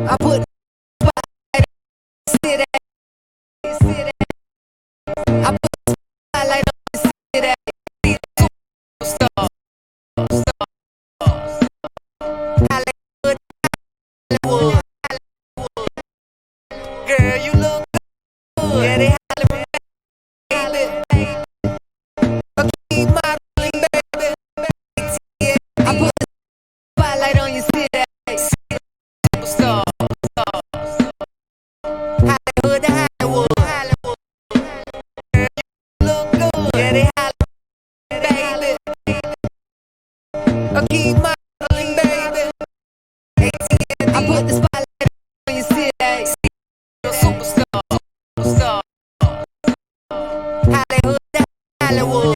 I put spotlight on you, see that? I put spotlight on you, see that? See the superstar. Hollywood, Hollywood, girl, you look good. Yeah, they hollering, baby. I keep modeling, baby. Yeah, I put the spotlight on you, see that? See the superstar. Hollywood, Hollywood, Hollywood. Girl, you look good. Yeah, they hollering, baby. I keep modeling, baby. I put the spotlight on you, see that? See the superstar. Superstar. Hollywood, Hollywood,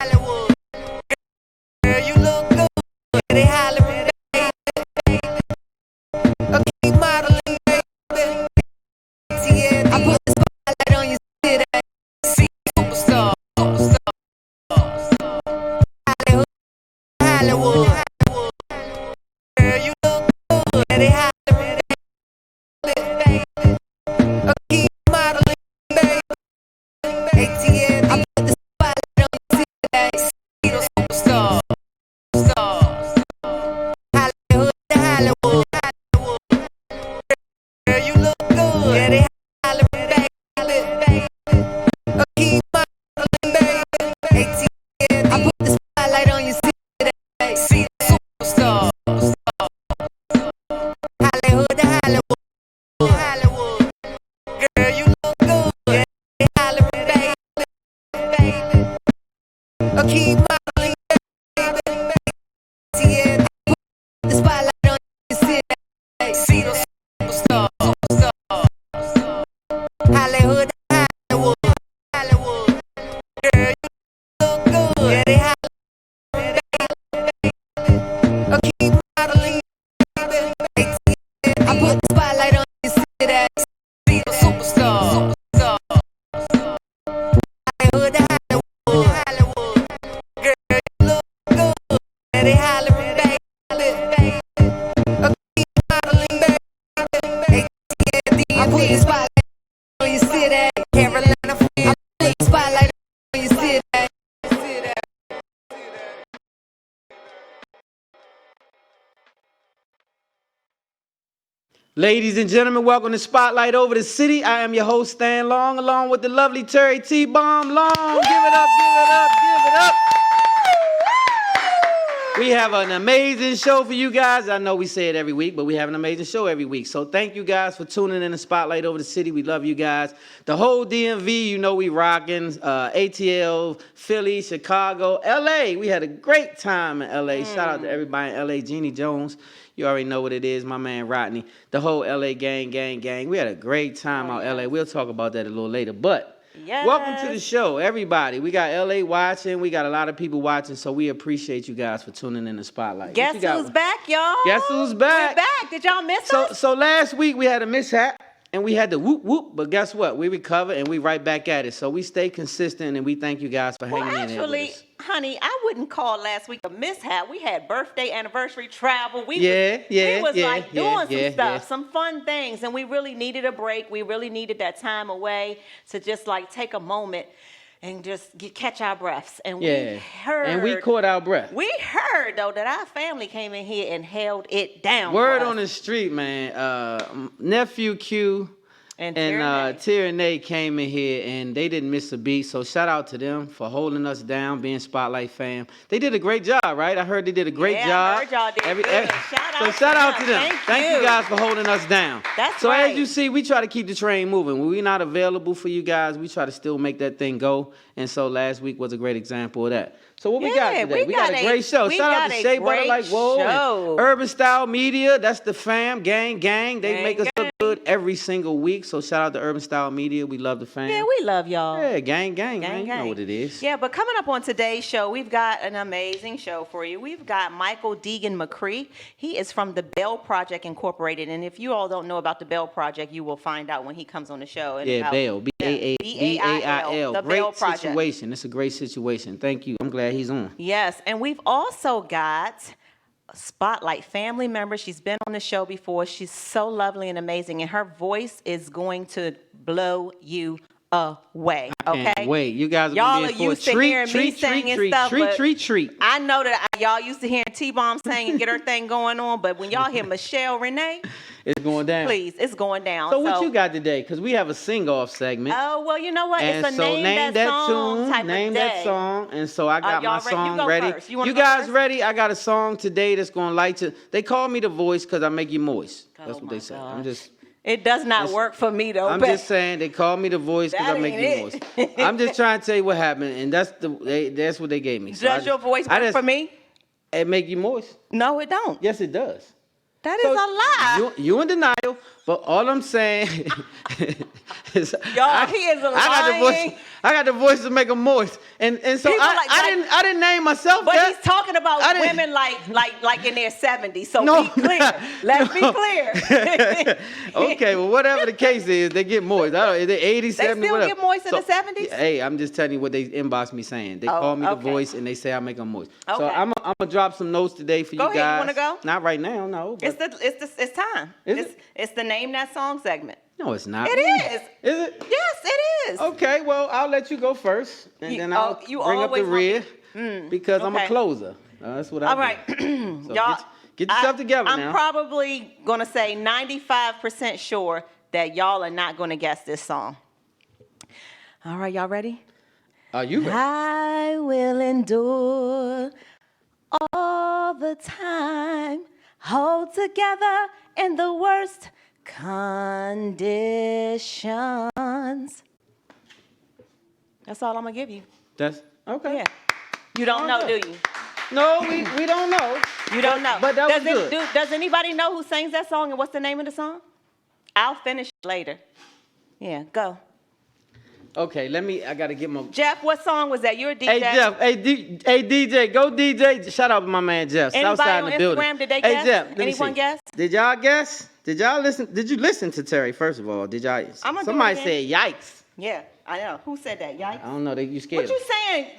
Hollywood. Girl, you look good. Yeah, they hollering, baby. I keep modeling, baby. Yeah, I put the spotlight on you, see that? See superstar. Superstar. Hollywood, Hollywood, Hollywood. Girl, you look good. Yeah, they hollering, baby. I keep modeling, baby. ATM, I put the spotlight on you, see that? See the superstar. Superstar. Hollywood, Hollywood, Hollywood. Girl, you look good. Yeah, they hollering, baby. I keep modeling, baby. ATM, I put the spotlight on you, see that? See the superstar. Hollywood, Hollywood, Hollywood. Girl, you look good. Yeah, they hollering, baby. I keep modeling, baby. Yeah, I put the spotlight on you, see that? See the superstar. Superstar. Hollywood, Hollywood, Hollywood. Girl, you look good. Yeah, they hollering, baby. I keep modeling, baby. I put the spotlight on you, see that? See the superstar. Superstar. Hollywood, Hollywood, Hollywood. Girl, you look good. Yeah, they hollering, baby. I keep modeling, baby. I put the spotlight on you, see that? Carolina, I put the spotlight on you, see that? See that? Ladies and gentlemen, welcome to Spotlight Over the City. I am your host, Stan Long, along with the lovely Terry T-Bomb Long. Give it up, give it up, give it up. We have an amazing show for you guys. I know we say it every week, but we have an amazing show every week. So thank you guys for tuning in to Spotlight Over the City. We love you guys. The whole DMV, you know we rocking. ATL, Philly, Chicago, LA. We had a great time in LA. Shout out to everybody in LA. Jeannie Jones. You already know what it is, my man Rodney. The whole LA gang. We had a great time out LA. We'll talk about that a little later. But welcome to the show, everybody. We got LA watching. We got a lot of people watching, so we appreciate you guys for tuning in the Spotlight. Guess who's back, y'all? Guess who's back? We're back. Did y'all miss us? So last week we had a mishap. And we had the whoop whoop, but guess what? We recovered and we right back at it. So we stay consistent and we thank you guys for hanging in there with us. Honey, I wouldn't call last week a mishap. We had birthday, anniversary, travel. We was like doing some stuff, some fun things, and we really needed a break. We really needed that time away to just like take a moment and just catch our breaths. And we heard. And we caught our breath. We heard, though, that our family came in here and held it down. Word on the street, man. Nephew Q and Torey Lanez came in here and they didn't miss a beat. So shout out to them for holding us down, being Spotlight fam. They did a great job, right? I heard they did a great job. I heard y'all did good. Shout out to them. Thank you guys for holding us down. That's right. So as you see, we try to keep the train moving. When we're not available for you guys, we try to still make that thing go. And so last week was a great example of that. So what we got today? We got a great show. Shout out to Shea Butter Like Whoa and Urban Style Media. That's the fam, gang. They make us look good every single week. So shout out to Urban Style Media. We love the fam. Yeah, we love y'all. Yeah, gang. You know what it is. Yeah, but coming up on today's show, we've got an amazing show for you. We've got Michael Deegan-McCree. He is from the Bell Project Incorporated. And if you all don't know about the Bell Project, you will find out when he comes on the show. Bell. B-A-I-L. The Great Bell Project. Situation. It's a great situation. Thank you. I'm glad he's on. Yes, and we've also got Spotlight family member. She's been on the show before. She's so lovely and amazing, and her voice is going to blow you away. Okay. Can't wait. You guys are y'all gonna are be in for a used to treat, hearing me singing stuff. treat. I know that y'all used to hearing T-Bomb sing and get her thing going on, but when y'all hear MissChelle Renee, it's going down. Please, it's going down. So what you got today? Because we have a sing-off segment. Oh, well, you know what? And it's a so name that song tune, type name of that day. song, and so I got my song You go ready. First. You guys ready? I got a song today that's gonna light you. They call me the voice because I make you moist. That's what they say. I'm just. It does not work for me though. I'm just saying they call me the voice because I make you moist. I'm just trying to tell you what happened, and that's what they gave me. So does your voice work for me? It make you moist. No, it don't. Yes, it does. That is a lie. You in denial, but all I'm saying is y'all, he is lying. I got the voice to make them moist, and so I didn't name myself. But he's talking about women like in their 70s. So no, be clear. Let's be clear. Okay, well whatever the case is, they get moist. I don't. They're 80, 70, they still whatever. get moist in the 70s. Hey, I'm just telling you what they inbox me saying. They call me the voice, and they say I make them moist. Okay. So I'm gonna drop some notes today for you guys. Go ahead. You wanna go? Not right now, no. It's time. It's the name that song segment. No, it's not. It is. Is it? Yes, it is. Okay, well, I'll let you go first, and then I'll bring up the rear because I'm a closer. That's what I do. All right. So y'all, get yourself together now. I'm probably going to say 95% sure that y'all are not going to guess this song. All right, y'all ready? Are you ready? I will endure all the time, hold together in the worst conditions. That's all I'm gonna give you. That's okay. Yeah. You don't know, do you? No, we don't know. You don't know. But that was good. Does anybody know who sings that song and what's the name of the song? I'll finish later. Yeah, go. Okay, I gotta get my. Jeff, what song was that? You're a DJ. Hey Jeff, hey DJ, go DJ. Shout out to my man Jeff. Anybody Southside on in the building. Instagram, did they guess? Hey Jeff, let me anyone see. guess? Did y'all guess? Did y'all listen? Did you listen to Terry first of all? Did y'all? Somebody said yikes. Yeah, I know. Who said that? Yikes. I don't know. You scared.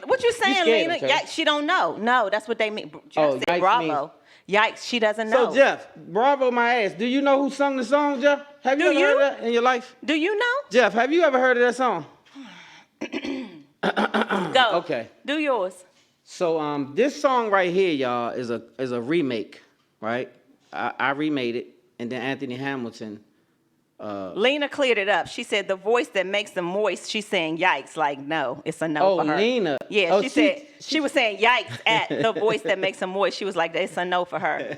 What you saying, Lena? Yikes, she don't know. No, that's what they mean. Jeff said bravo. Yikes, she doesn't know. So Jeff, bravo my ass. Do you know who sung the song, Jeff? Have you ever heard of that in your life? Do you know? Jeff, have you ever heard of that song? Go. Okay. Do yours. So this song right here, y'all, is a remake, right? I remade it, and then Anthony Hamilton. Lena cleared it up. She said the voice that makes them moist. She's saying yikes, like no, it's a no for her. Oh, Lena. Yeah, she was saying yikes at the voice that makes them moist. She was like, it's a no for her.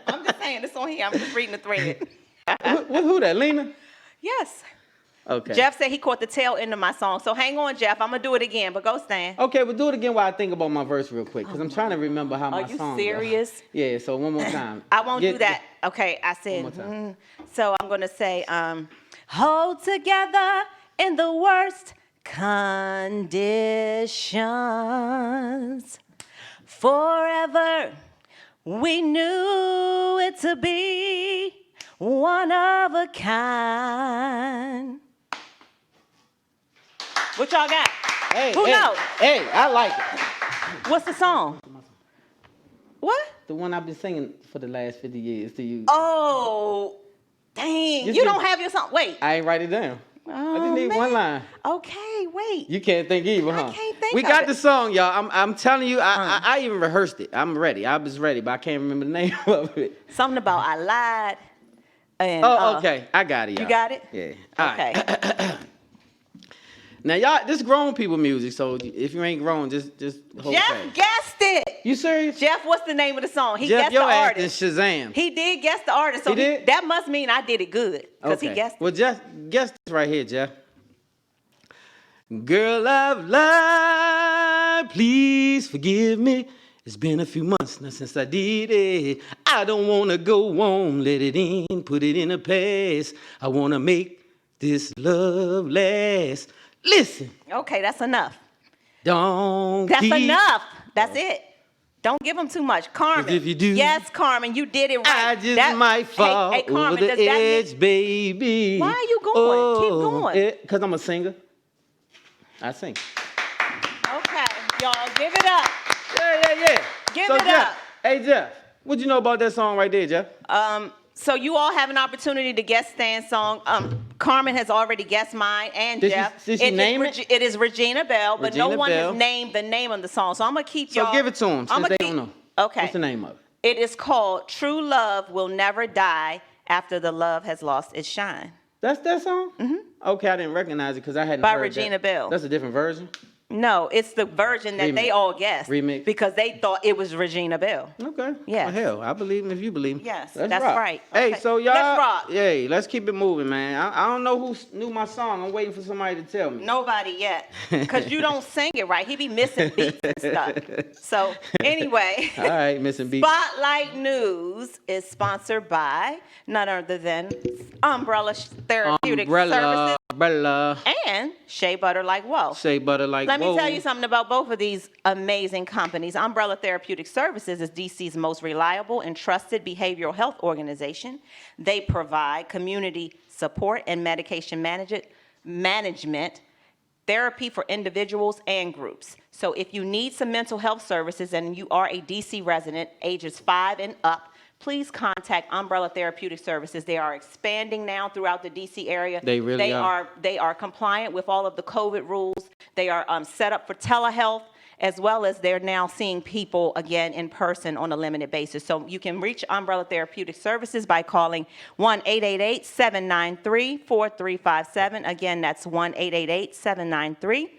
I'm just saying, it's on here. I'm just reading the thread. Who that, Lena? Yes. Okay. Jeff said he caught the tail end of my song. So hang on, Jeff. I'm going to do it again, but go stand. Okay, we'll do it again while I think about my verse real quick, because I'm trying to remember how my song goes. Are you serious? Yeah, so one more time. I won't do that. Okay, I said, one more time. So I'm going to say, hold together in the worst conditions. Forever, we knew it to be one of a kind. What y'all got? Who knows? Hey, I like it. What's the song? What? The one I've been singing for the last 50 years to you. Oh, dang. You don't have your song. Wait. I ain't write it down. Oh, I just need one line. Okay, wait. You can't think either, huh? I can't think We of got it. the song, y'all. I'm telling you, I even rehearsed it. I'm ready. I was ready, but I can't remember the name of it. Something about I lied. And, okay. I got it, y'all. You got it? Yeah. All Okay. right. Now, y'all, this grown people music, so if you ain't grown, just hold Jeff fast. guessed it. You serious? Jeff, what's the name of the song? He Jeff, guessed your the ass artist. is Shazam. He did guess the artist. So He did? that must mean I did it good. Because he guessed it. Well, Jeff, guess this right here, Jeff. Girl, I've lied. Please forgive me. It's been a few months now since I did it. I don't want to go on. Let it in. Put it in the past. I want to make this love last. Listen. Okay, that's enough. That's Enough. That's it. Don't give him too much. Carmen. If you do, yes, Carmen, you did it right. I just might fall Carmen, over the edge, baby. Why are you going? Keep going. Because I'm a singer. I sing. Okay, y'all, give it up. Yeah. Give it up. Hey, Jeff, what you know about that song right there, Jeff? So you all have an opportunity to guess Stan's song. Carmen has already guessed mine, and Jeff. Did she name it? It is Regina Belle, but no one Bell. has named the name of the song. So I'm gonna keep y'all. So give it to them since they don't know. Okay. What's the name of it? It is called "True Love Will Never Die After the Love Has Lost Its Shine." That's that song? Mm-hmm. Okay, I didn't recognize it because I hadn't by heard Regina that. Belle. That's a different version? No, it's the version that they all guessed. Remix. Because they thought it was Regina Belle. Okay. Yeah. Well, hell, I believe him if you believe me. Yes, Let's that's rock. right. Hey, Okay. so y'all. Let's rock. Yay, let's keep it moving, man. I don't know who knew my song. I'm waiting for somebody to tell me. Nobody yet. Because you don't sing it right. He be missing beats and stuff. So, anyway. All right, missing beats. Spotlight News is sponsored by none other than Umbrella Therapeutic Services. Umbrella. And Shea Butter Like Whoa. Shea Butter Like Whoa. Let me tell you something about both of these amazing companies. Umbrella Therapeutic Services is DC's most reliable and trusted behavioral health organization. They provide community support and medication management therapy for individuals and groups. So if you need some mental health services and you are a DC resident, ages 5 and up, please contact Umbrella Therapeutic Services. They are expanding now throughout the D.C. area. They really are. They are compliant with all of the COVID rules. They are set up for telehealth, as well as they're now seeing people again in person on a limited basis. So you can reach Umbrella Therapeutic Services by calling 1-888-793-4357. Again, that's 1-888-793-4357.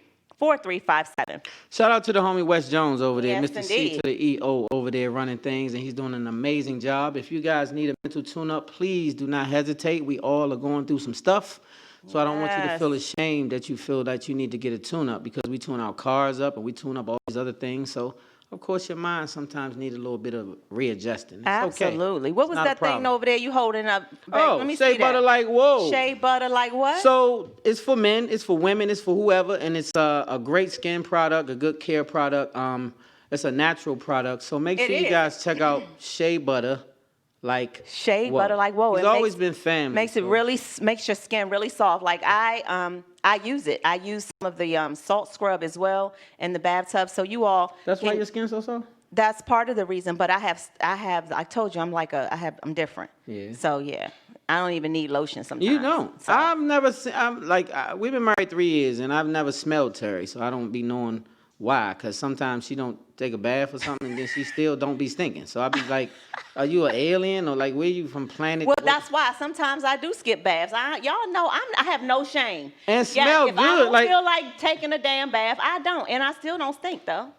Shout out to the homie Wes Jones over there, Yes, Mr. indeed. C to the EO over there running things, and he's doing an amazing job. If you guys need a mental tune-up, please do not hesitate. We all are going through some stuff, so I don't want you to Yes. feel ashamed that you feel that you need to get a tune-up, because we tune our cars up and we tune up all these other things. So, of course, your mind sometimes needs a little bit of readjusting. It's Absolutely. Okay. What was Not a that thing problem. over there you holding up? Babe? Oh, Let me Shea see Butter that. Like Whoa. Shea Butter Like what? So it's for men, it's for women, it's for whoever, and it's a great skin product, a good care product. It's a natural product, so make sure you guys check out Shea Butter Like Shea Whoa. Butter Like Whoa. It's always been family. Makes it really makes your skin really soft. Like I use it. I use some of the salt scrub as well in the bathtub. So you all. That's why your skin's so soft? That's part of the reason. But I told you I'm different. Yeah. So yeah. I don't even need lotion sometimes. You don't. So. I've never seen. We've been married 3 years, and I've never smelled Terry, so I don't be knowing why. Because sometimes she don't take a bath or something, and then she still don't be stinking. So I be like, "Are you an alien, or like where you from planet?" Well, that's why sometimes I do skip baths. Y'all know I have no shame. And smell if good. I don't feel like taking a damn bath, I don't, and I still don't stink though.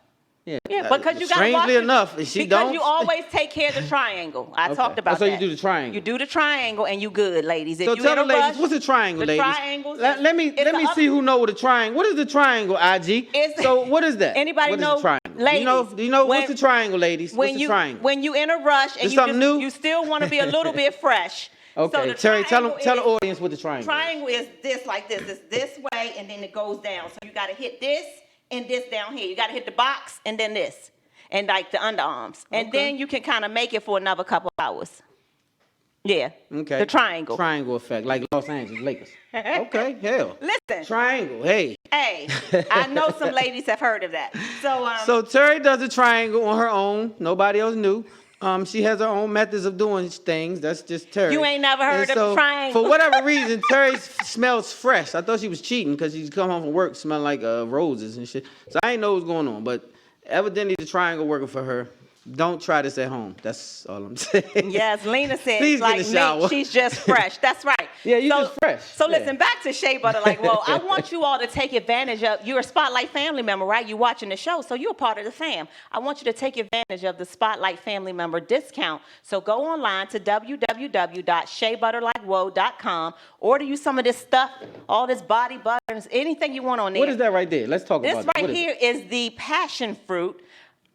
Yeah, because you got to strangely enough, if she because don't, you always take care of the triangle. I talked about so that. you do the triangle. You do the triangle, and you good, ladies. If So you tell in the a ladies, rush, what's a triangle, the ladies? triangles. Let me see who know what a triangle. What is the triangle, IG? So what is that? Anybody what know? Is a triangle? Ladies, do you know what's a triangle, ladies? What's a triangle? When you in a rush and you still want to be a little bit fresh. Okay, so Terry, tell the audience what the triangle. Triangle is this, like this. It's this way, and then it goes down. So you got to hit this and this down here. You got to hit the box and then this. And like the underarms. And then you can kind of make it for another couple hours. Yeah. Okay. The triangle. Triangle effect, like Los Angeles Lakers. Okay, hell. Listen. Triangle, hey. Hey, I know some ladies have heard of that. So Terry does a triangle on her own. Nobody else knew. She has her own methods of doing things. That's just Terry. You ain't never heard of a triangle. For whatever reason, Terry smells fresh. I thought she was cheating because she's come home from work smelling like roses and shit. So I ain't know what's going on, but evidently the triangle working for her. Don't try this at home. That's all I'm saying. Yes, Lena said, Please like get in the shower. me, she's just fresh. That's right. Yeah, you just fresh. So listen, back to Shea Butter Like Whoa. I want you all to take advantage of, you're a Spotlight family member, right? You're watching the show, so you're a part of the fam. I want you to take advantage of the Spotlight family member discount. So go online to www.sheabutterlikewhoa.com. Order you some of this stuff, all this body butters, anything you want on there. What is that right there? Let's talk about it. This right here is the passion fruit.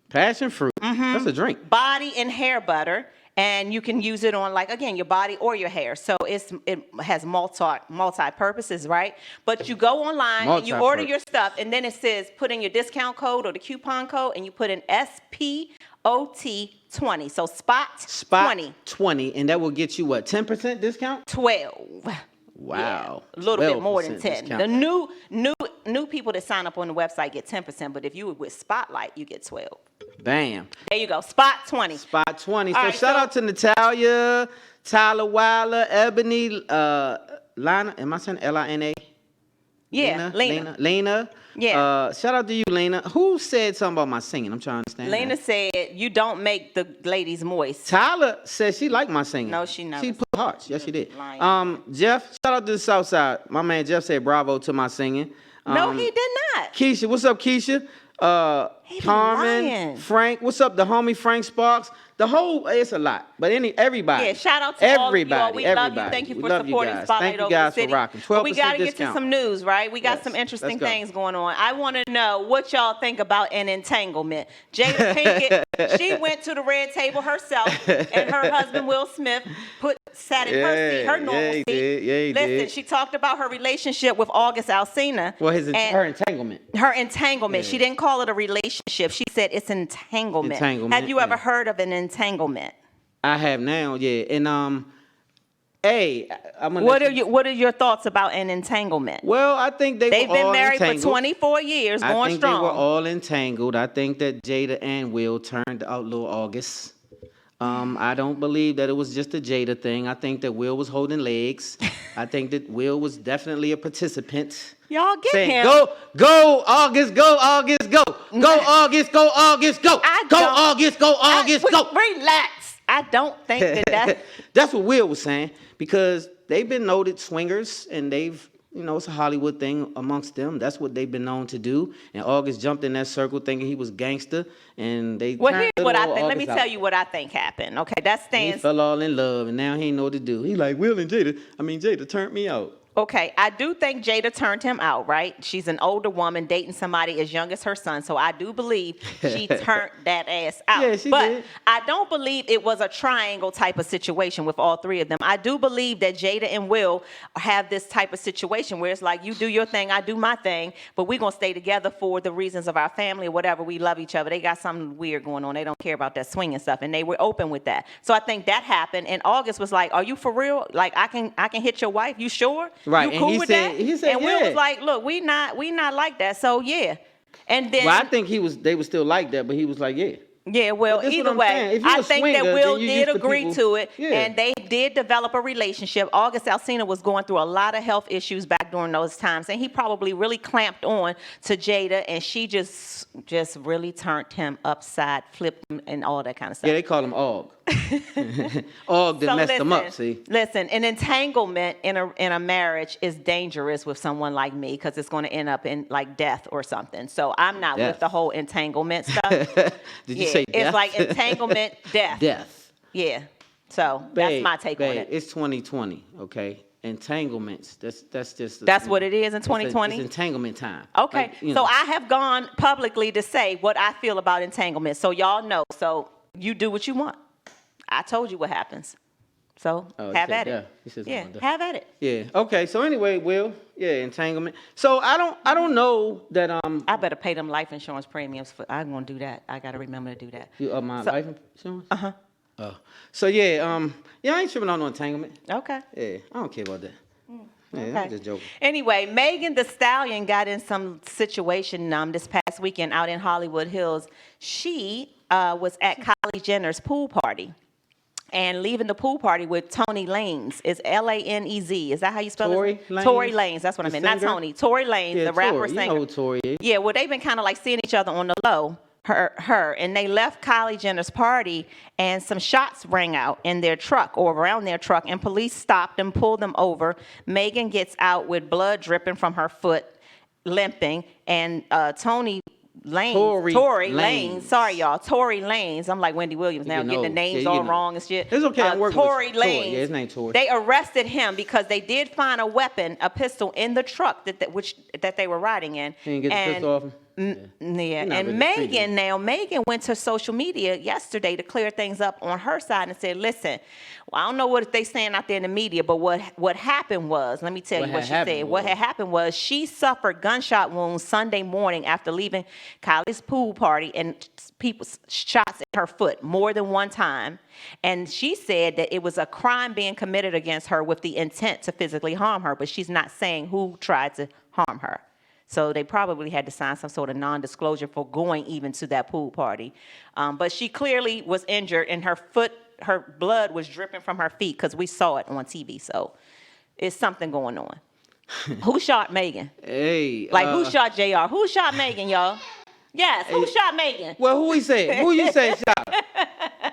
Passion fruit. Mm-hmm. That's a drink. Body and hair butter, and you can use it on, like, again, your body or your hair. So it has multi purposes, right? But you go online and you order your stuff, and then it says put in your discount code or the coupon code, and you put in SPOT20. So spot 20, and that will get you what? 10% discount? 12. Wow. Yeah, a little bit more than 10. Discount. The new people that sign up on the website get 10%, but if you were with Spotlight, you get 12. Bam. There you go. Spot 20. Spot 20. All So right, shout out to Natalia, Tyler Wilder, Ebony, Lina. Am I saying Lina? Yeah, Lena. Lena. Yeah. Shout out to you, Lena. Who said something about my singing? I'm trying to understand. Lena said, you don't make the ladies moist. Tyler said she liked my singing. No, she never. She put hearts. Yes, she did. Lying. Jeff, shout out to the South Side. My man Jeff said bravo to my singing. No, he did not. Keisha, what's up, Keisha? He Carmen, lying. Frank, what's up? The homie Frank Sparks. The whole, it's a lot. But everybody. Yeah, shout out to everybody, all of you all. We love you. everybody. Thank you We for love supporting guys. Spotlight Thank you over the guys city. for rocking. 12% But we got to get to discount. some news, right? We got Yes. some interesting Let's go. things going on. I want to know what y'all think about an entanglement. Jada Pinkett, she went to the red table herself, and her husband Will Smith sat in her seat, her normal seat. He Listen, did. she talked about her relationship with August Alsina. Well, and her entanglement. Her entanglement. Yeah. She didn't call it a relationship. She said it's entanglement. Entanglement, Have you ever yeah. heard of an entanglement? I have now, yeah. And hey, I'm gonna What are your thoughts about an entanglement? Well, I think they've They've were been all married entangled. for 24 years, I going think strong. they were all entangled. I think that Jada and Will turned out little August. I don't believe that it was just a Jada thing. I think that Will was holding legs. I think that Will was definitely a participant. Y'all get saying, him. Go, August, go, August, go. Go, August, go, August, go. Go, August, go, August, go. Relax. I don't think that. That's what Will was saying, because they've been noted swingers, and they've, it's a Hollywood thing amongst them. That's what they've been known to do. And August jumped in that circle thinking he was gangster, and they. Well, here's what I little think. Let me August tell out. you what I think happened. Okay, that He stands. fell all in love, and now he ain't know what to do. He like, Will and Jada. Jada turned me out. Okay, I do think Jada turned him out, right? She's an older woman dating somebody as young as her son, so I do believe she turned that ass out. Yeah, she but did. I don't believe it was a triangle type of situation with all three of them. I do believe that Jada and Will have this type of situation where it's like, you do your thing, I do my thing, but we're going to stay together for the reasons of our family or whatever. We love each other. They got something weird going on. They don't care about that swinging stuff, and they were open with that. So I think that happened, and August was like, are you for real? Like, I can hit your wife? You sure? Right, You and cool he with said- that? he said, and Will yeah. was like, look, we not like that. So yeah. And then Well, I think they were still like that, but he was like, yeah. yeah, well, But this either what I'm way, saying. If you I a think that swinger, Will then you did used to agree people- to it, Yeah. and they did develop a relationship. August Alsina was going through a lot of health issues back during those times, and he probably really clamped on to Jada, and she just really turned him upside, flipped him, and all that kind of stuff. Yeah, they call him Og. Og that messed him up, see. Listen, an entanglement in a marriage is dangerous with someone like me because it's going to end up in like death or something. So I'm not Death. with the whole entanglement stuff. Did you say death? It's like entanglement, death. Death. Yeah. So that's my take on it. It's 2020, okay? Entanglements. That's just. That's what it is in It's 2020? entanglement time. Okay. Like, you So know. I have gone publicly to say what I feel about entanglement. So y'all know. So you do what you want. I told you what happens. So Oh, he have said at death. it. He said Yeah, something like have at it. Yeah. Okay. So anyway, Will. Yeah, entanglement. So I don't know that I better pay them life insurance premiums. I'm gonna do that. I gotta remember to do that. you up my life insurance. Uh-huh. Oh. So yeah. Yeah, I ain't tripping on no entanglement. Okay. Yeah, I don't care about that. Yeah, Okay. I'm just joking. Anyway, Megan Thee Stallion got in some situation this past weekend out in Hollywood Hills. She was at Kylie Jenner's pool party. And leaving the pool party with Tory Lanez. It's Lanez. Is that how you spell Torey it? Lanez? Tory Lanez. That's what I The meant. Not singer? Tony. Tory Lanez, Yeah, the rapper Tory. singer. You know who Tory is. Yeah, well, they've been kind of like seeing each other on the low, her, and they left Kylie Jenner's party, and some shots rang out in their truck or around their truck, and police stopped them, pulled them over. Megan gets out with blood dripping from her foot, limping, and Tory Lanez. Sorry, y'all. Tory Lanez. I'm like Wendy Williams now, getting the names all wrong and shit. It's okay. I'm working Tory with Tory. Lanez. Yeah, his name Tory. They arrested him because they did find a weapon, a pistol, in the truck that they were riding in. He didn't get the pistol off him. Yeah, not and really Megan went to social media yesterday to clear things up on her side and said, listen, well, I don't know what they saying out there in the media, but what happened was, let me tell you what she said. What had happened was she suffered gunshot wounds Sunday morning after leaving Kylie's pool party, and people shots in her foot more than one time. And she said that it was a crime being committed against her with the intent to physically harm her, but she's not saying who tried to harm her. So they probably had to sign some sort of non-disclosure for going even to that pool party. But she clearly was injured, and her blood was dripping from her feet because we saw it on TV. So it's something going on. Who shot Megan? Hey. Who shot JR? Who shot Megan, y'all? Yes, who shot Megan? Well, who he said? Who you said shot her?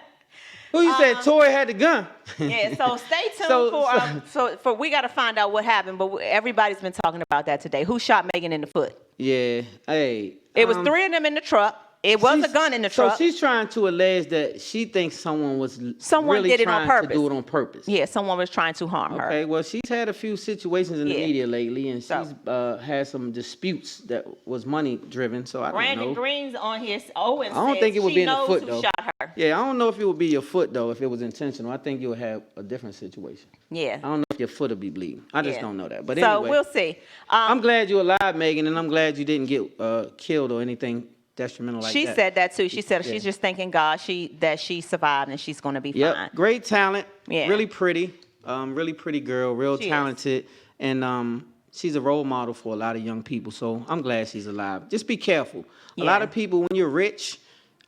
Who you said Torey had the gun? Yeah, so stay tuned for we got to find out what happened, but everybody's been talking about that today. Who shot Megan in the foot? Yeah, hey. It was 3 of them in the truck. It was a gun in the truck. So she's trying to allege that she thinks someone really did it trying on purpose. to do it on purpose. Yeah, someone was trying to harm her. Okay, well, she's had a few situations in the media lately, and she's had some disputes that was money driven. So I don't know. Brandon Green's on here. Owen I don't think it would be in the foot though. Shot her. Yeah, I don't know if it would be your foot though. If it was intentional, I think you would have a different situation. Yeah. I don't know if your foot would be bleeding. I just don't know that. But anyway, so we'll see. I'm glad you're alive, Megan, and I'm glad you didn't get killed or anything detrimental like that. She said that too. She said she's just thanking God that she survived and she's going to be fine. Great talent. Yeah. Really pretty. Really pretty girl. Real talented. And she's a role model for a lot of young people. So I'm glad she's alive. Just be careful. A lot of people, when you're rich,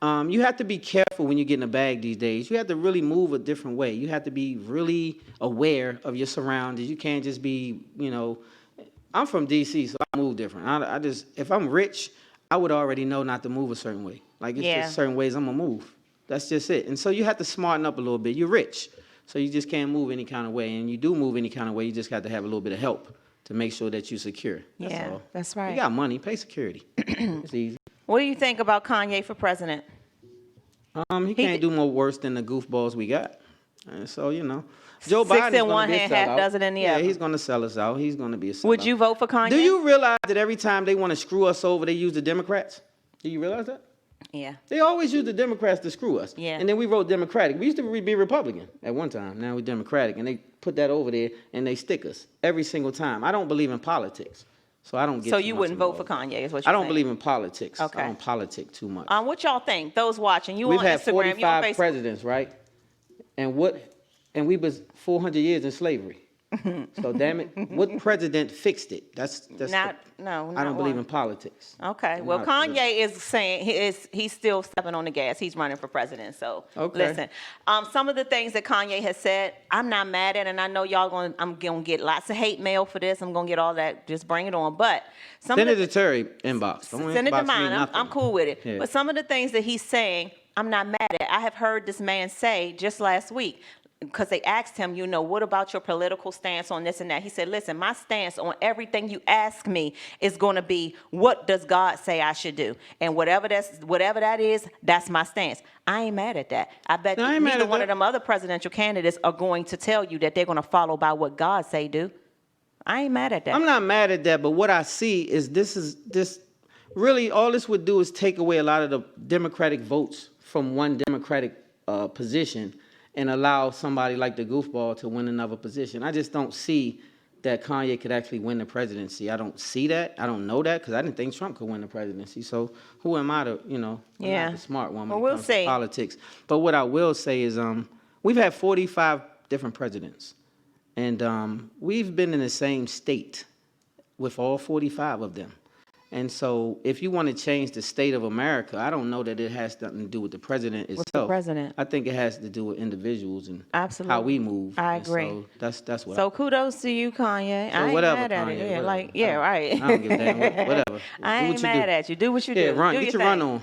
you have to be careful when you get in a bag these days. You have to really move a different way. You have to be really aware of your surroundings. You can't just be, I'm from D.C., so I move different. I just, if I'm rich, I would already know not to move a certain way. Like, it's just certain ways I'm going to move. That's just it. And so you have to smarten up a little bit. You're rich, so you just can't move any kind of way. And you do move any kind of way, you just got to have a little bit of help to make sure that you're secure. That's all. That's right. You got money, pay security. It's easy. What do you think about Kanye for president? He can't do more worse than the goofballs we got. And so, Joe Biden 6 in one hand, half dozen in the other. Yeah, he's going to sell us out. He's going to be a sellout. Would you vote for Kanye? Do you realize that every time they want to screw us over, they use the Democrats? Do you realize that? Yeah. They always use the Democrats to screw us. Yeah. And then we vote Democratic. We used to be Republican at one time. Now we're Democratic. And they put that over there and they stick us every single time. I don't believe in politics. So I don't get. So you wouldn't vote for Kanye, is what you're saying? I don't believe in politics. Okay. I don't politic too much. What y'all think? Those watching, We've on had Instagram, 45 you on Facebook. presidents, right? And we was 400 years in slavery. So damn it, what president fixed it? That's not I don't believe in politics. Okay, well, Kanye is saying he's still stepping on the gas. He's running for president. So listen, some of the things that Kanye has said, I'm not mad at, and I know I'm gonna get lots of hate mail for this. I'm gonna get all that. Just bring it on. But send it to Terry inbox. Don't send it to inbox mine. I'm cool with it. Yeah. But some of the things that he's saying, I'm not mad at. I have heard this man say just last week, because they asked him, what about your political stance on this and that? He said, listen, my stance on everything you ask me is going to be, what does God say I should do? And whatever that is, that's my stance. I ain't mad at that. I bet neither one of them other presidential candidates are going to tell you that they're going to follow by what God say do. I ain't mad at that. I'm not mad at that, but what I see is this really, all this would do is take away a lot of the Democratic votes from one Democratic position and allow somebody like the goofball to win another position. I just don't see that Kanye could actually win the presidency. I don't see that. I don't know that because I didn't think Trump could win the presidency. So who am I to, I'm not the smart one when it comes to politics. But what I will say is we've had 45 different presidents. And we've been in the same state with all 45 of them. And so if you want to change the state of America, I don't know that it has nothing to do with the president itself. With the president. I think it has to do with individuals and Absolutely. how we move. I agree. So that's what. So kudos to you, Kanye. So I ain't whatever, mad at Kanye, it. whatever. Right. I don't give a damn. Whatever. I ain't mad at you. Do what you do. Run. Do Get your your thing. run on.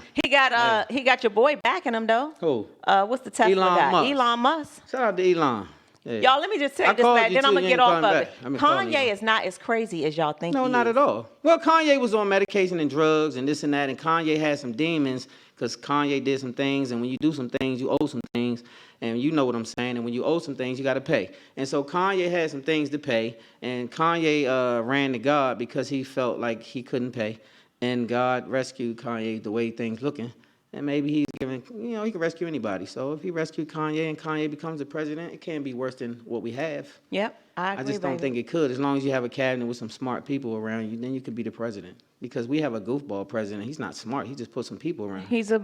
He got your boy backing him though. Who? What's the Tesla guy? Elon Musk. Shout out to Elon. Yeah. Y'all, let me just take this back, then I'm going to get off of it. Kanye is not as crazy as y'all think No, not at all. Well, Kanye was on medication and drugs and this and that, and Kanye had some demons because Kanye did some things, and when you do some things, you owe some things, and you know what I'm saying, and when you owe some things, you got to pay. And so Kanye had some things to pay, and Kanye ran to God because he felt like he couldn't pay, and God rescued Kanye the way things looking. And maybe he's giving, he can rescue anybody. So if he rescued Kanye and Kanye becomes the president, it can't be worse than what we have. Yep. I agree, just don't think it could. As long as you have a cabinet with some smart people around you, then you could be the president. Because we have a goofball president. He's not smart. He just put some people around. He's a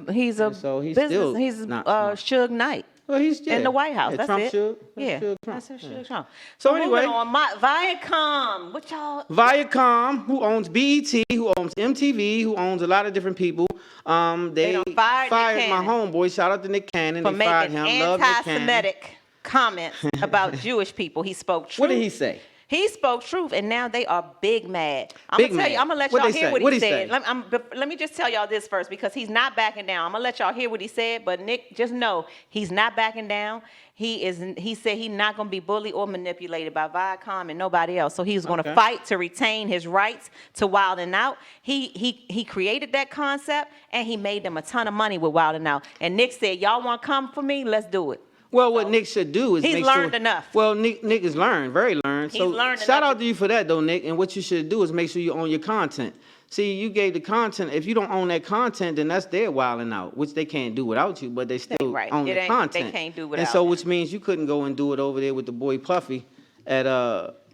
so he's business. Still He's not smart. Suge Knight. Well, he's in the White House. That's Trump it. Suge. Yeah, Suge Trump. that's Suge Trump. So anyway, on Viacom. What y'all? Viacom, who owns BET, who owns MTV, who owns a lot of different people. They fired my homeboy. Shout out to Nick Cannon. For they fired making him. anti-Semitic comments about Jewish people. He spoke truth. What did he say? He spoke truth, and now they are big mad. I'm gonna let y'all hear what he said. Let me just tell y'all this first, because he's not backing down. I'm gonna let y'all hear what he said, but Nick, just know he's not backing down. He said he's not gonna be bullied or manipulated by Viacom and nobody else. So he's gonna fight to retain his rights to Wild 'N Out. He created that concept, and he made them a ton of money with Wild 'N Out. And Nick said, y'all want to come for me? Let's do it. Well, what Nick should do is he's learned enough. Well, Nick is learned, very learned. He's learned shout enough out to you for that, though, Nick. And what you should do is make sure you own your content. See, you gave the content. If you don't own that content, then that's their wilding out, which they can't do without you, but they still own the content. They can't do without. And so, which means you couldn't go and do it over there with the boy Puffy at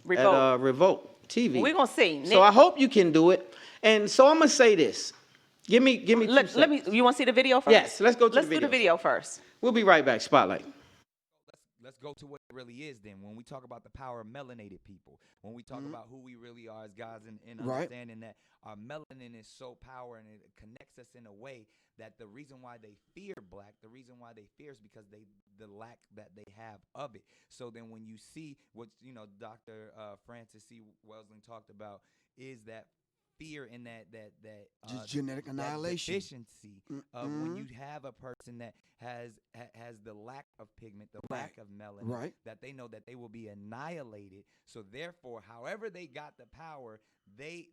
Revolt TV. We're gonna see. Nick. So I hope you can do it. And so I'm gonna say this. Give me. Let me. You want to see the video first? Yes. Let's go to the video. Let's do the video first. We'll be right back. Spotlight. Let's go to what it really is then. When we talk about the power of melanated people, when we talk about who we really are as guys, and understanding that our melanin is so powerful and it connects us in a way that the reason why they fear black, the reason why they fear is because the lack that they have of it. So then when you see what, Dr. Francis C. Welsling talked about is that fear in that just genetic annihilation, deficiency of when you have a person that has the lack of pigment, the lack of melanin, that they know that they will be annihilated. So therefore, however they got the power, they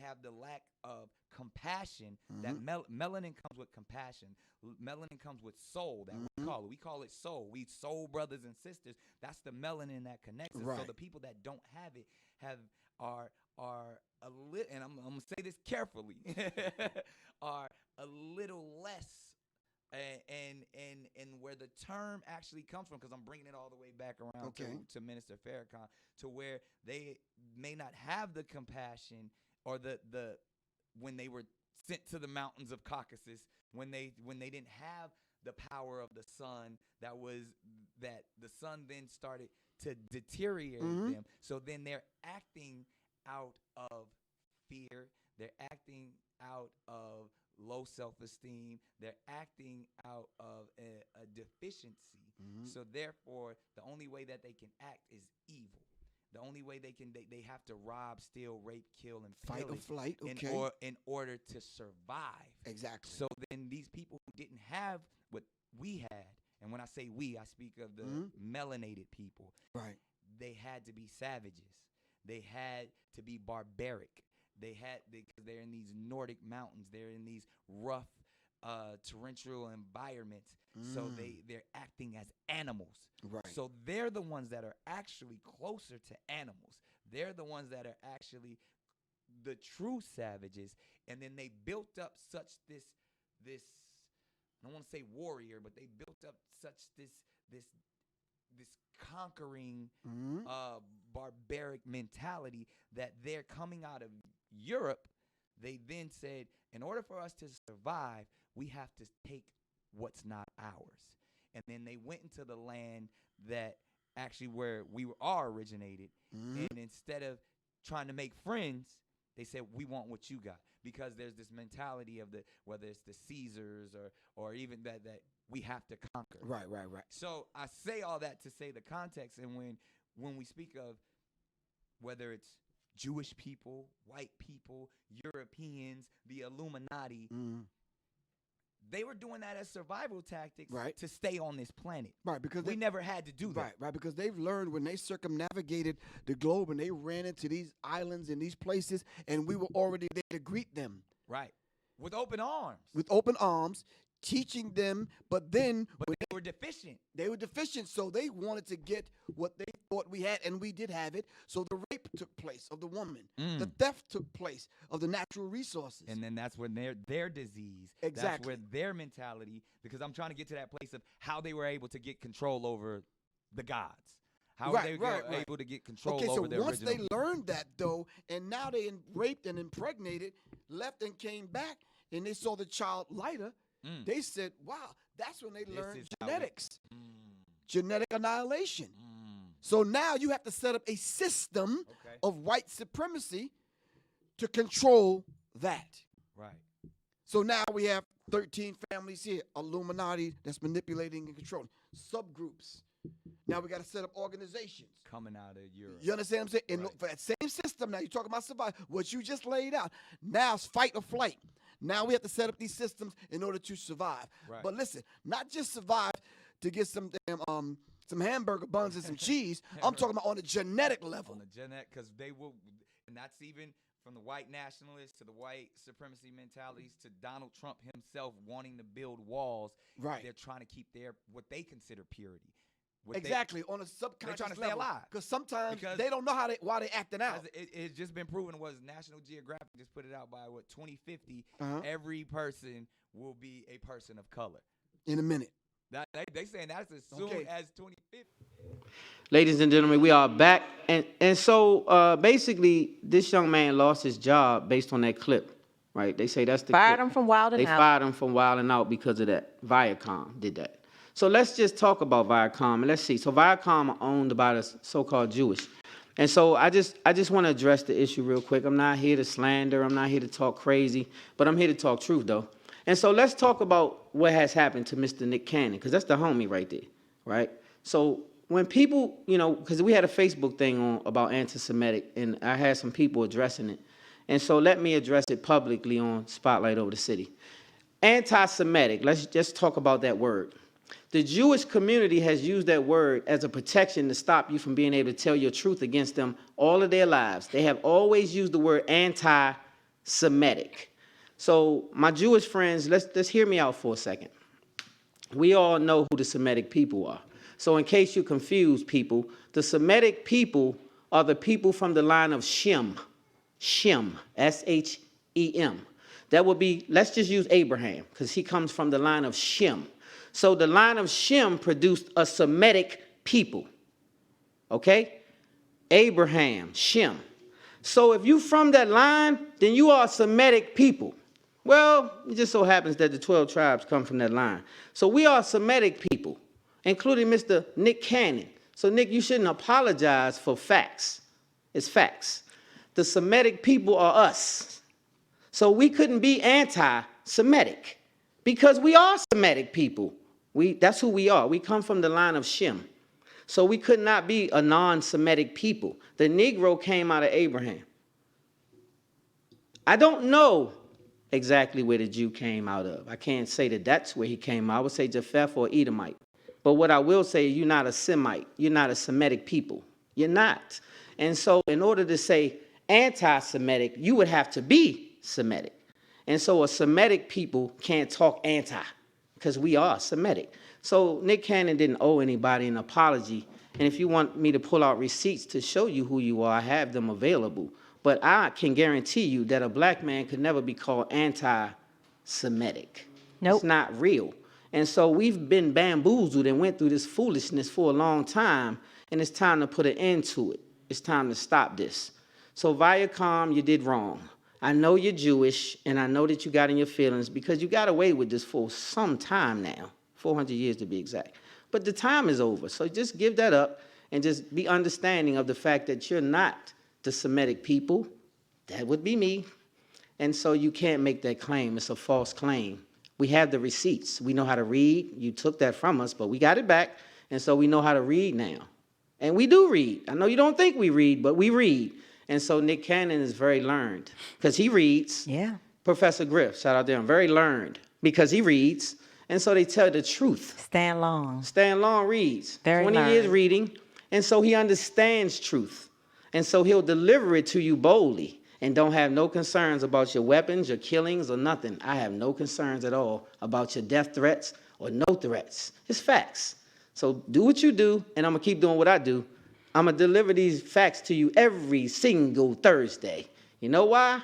have the lack of compassion. That melanin comes with compassion. Melanin comes with soul. That we call it soul. We soul brothers and sisters. That's the melanin that connects us. So the people that don't have it are a little, and I'm gonna say this carefully, are a little less, and where the term actually comes from, because I'm bringing it all the way back around to Minister Farrakhan, to where they may not have the compassion or the when they were sent to the mountains of Caucasus, when they didn't have the power of the sun, that the sun then started to deteriorate them. So then they're acting out of fear, they're acting out of low self-esteem, they're acting out of a deficiency. So therefore, the only way that they can act is evil. The only way they have to rob, steal, rape, kill, and fight or flight, in order to survive. Exactly. So then these people who didn't have what we had, and when I say we, I speak of the melanated people. Right. They had to be savages. They had to be barbaric. Because they're in these Nordic mountains. They're in these rough, torrential environments. So they're acting as animals. Right. So they're the ones that are actually closer to animals. They're the ones that are actually the true savages. And then they built up such this I don't want to say warrior, but they built up such this conquering barbaric mentality that they're coming out of Europe. They then said, in order for us to survive, we have to take what's not ours. And then they went into the land that actually where we are originated. And instead of trying to make friends, they said, we want what you got. Because there's this mentality of whether it's the Caesars or even that we have to conquer. Right. So I say all that to say the context, and when we speak of whether it's Jewish people, white people, Europeans, the Illuminati, they were doing that as survival tactics to stay on this planet. Right, because we never had to do that. Right, because they've learned when they circumnavigated the globe and they ran into these islands and these places, and we were already there to greet them. Right. With open arms. With open arms, teaching them, but they were deficient. They were deficient, so they wanted to get what they thought we had, and we did have it. So the rape took place of the woman. The theft took place of the natural resources. And then that's when their disease, exactly. That's where their mentality, because I'm trying to get to that place of how they were able to get control over the gods. How are they able to get control over their once original? they learned that, though, and now they raped and impregnated, left and came back, and they saw the child lighter, they said, wow, that's when they learned genetics. Genetic annihilation. So now you have to set up a system of white supremacy to control that. Right. So now we have 13 families here, Illuminati that's manipulating and controlling. Subgroups. Now we got to set up organizations. Coming out of Europe. You understand what I'm saying? And for that same system, now you're talking about survival, what you just laid out. Now it's fight or flight. Now we have to set up these systems in order to survive. Right. But listen, not just survive to get some damn some hamburger buns and some cheese. I'm talking about on a genetic level. On the genetic, because they will, and that's even from the white nationalists to the white supremacy mentalities to Donald Trump himself wanting to build walls. Right. They're trying to keep what they consider purity. Exactly, on a subconscious trying to level. stay alive. Because sometimes they don't know why they acting out. It's just been proven. Was National Geographic just put it out by 2050? Every person will be a person of color. In a minute. They saying that's as soon as 2050. Ladies and gentlemen, we are back. And so basically, this young man lost his job based on that clip, right? They say that's the Fired clip. him from Wild 'N Out. They fired him from Wild 'N Out because of that. Viacom did that. So let's just talk about Viacom, and let's see. So Viacom are owned by the so-called Jewish. And so I just want to address the issue real quick. I'm not here to slander. I'm not here to talk crazy, but I'm here to talk truth, though. And so let's talk about what has happened to Mr. Nick Cannon, because that's the homie right there, right? So when people, because we had a Facebook thing on about anti-Semitic, and I had some people addressing it. And so let me address it publicly on Spotlight Over the City. Anti-Semitic, let's just talk about that word. The Jewish community has used that word as a protection to stop you from being able to tell your truth against them all of their lives. They have always used the word anti-Semitic. So my Jewish friends, let's hear me out for a second. We all know who the Semitic people are. So in case you confuse people, the Semitic people are the people from the line of Shem. Shem, S-H-E-M. That would be, let's just use Abraham, because he comes from the line of Shem. So the line of Shem produced a Semitic people. Okay? Abraham, Shem. So if you from that line, then you are a Semitic people. Well, it just so happens that the 12 tribes come from that line. So we are Semitic people, including Mr. Nick Cannon. So Nick, you shouldn't apologize for facts. It's facts. The Semitic people are us. So we couldn't be anti-Semitic because we are Semitic people. That's who we are. We come from the line of Shem. So we could not be a non-Semitic people. The Negro came out of Abraham. I don't know exactly where the Jew came out of. I can't say that that's where he came out. I would say Japheth or Edomite. But what I will say, you're not a Semite. You're not a Semitic people. You're not. And so in order to say anti-Semitic, you would have to be Semitic. And so a Semitic people can't talk anti because we are Semitic. So Nick Cannon didn't owe anybody an apology. And if you want me to pull out receipts to show you who you are, I have them available. But I can guarantee you that a black man could never be called anti-Semitic. Nope. It's not real. And so we've been bamboozled and went through this foolishness for a long time, and it's time to put an end to it. It's time to stop this. So Viacom, you did wrong. I know you're Jewish, and I know that you got in your feelings because you got away with this for some time now, 400 years to be exact. But the time is over, so just give that up and just be understanding of the fact that you're not the Semitic people. That would be me. And so you can't make that claim. It's a false claim. We have the receipts. We know how to read. You took that from us, but we got it back, and so we know how to read now. And we do read. I know you don't think we read, but we read. And so Nick Cannon is very learned because he reads. Yeah. Professor Griff, shout out there, very learned because he reads. And so they tell the truth. Stan Long. Stan Long reads. Very 20 years reading. And so he understands truth. And so he'll deliver it to you boldly and don't have no concerns about your weapons, your killings, or nothing. I have no concerns at all about your death threats or no threats. It's facts. So do what you do, and I'm going to keep doing what I do. I'm going to deliver these facts to you every single Thursday. You know why?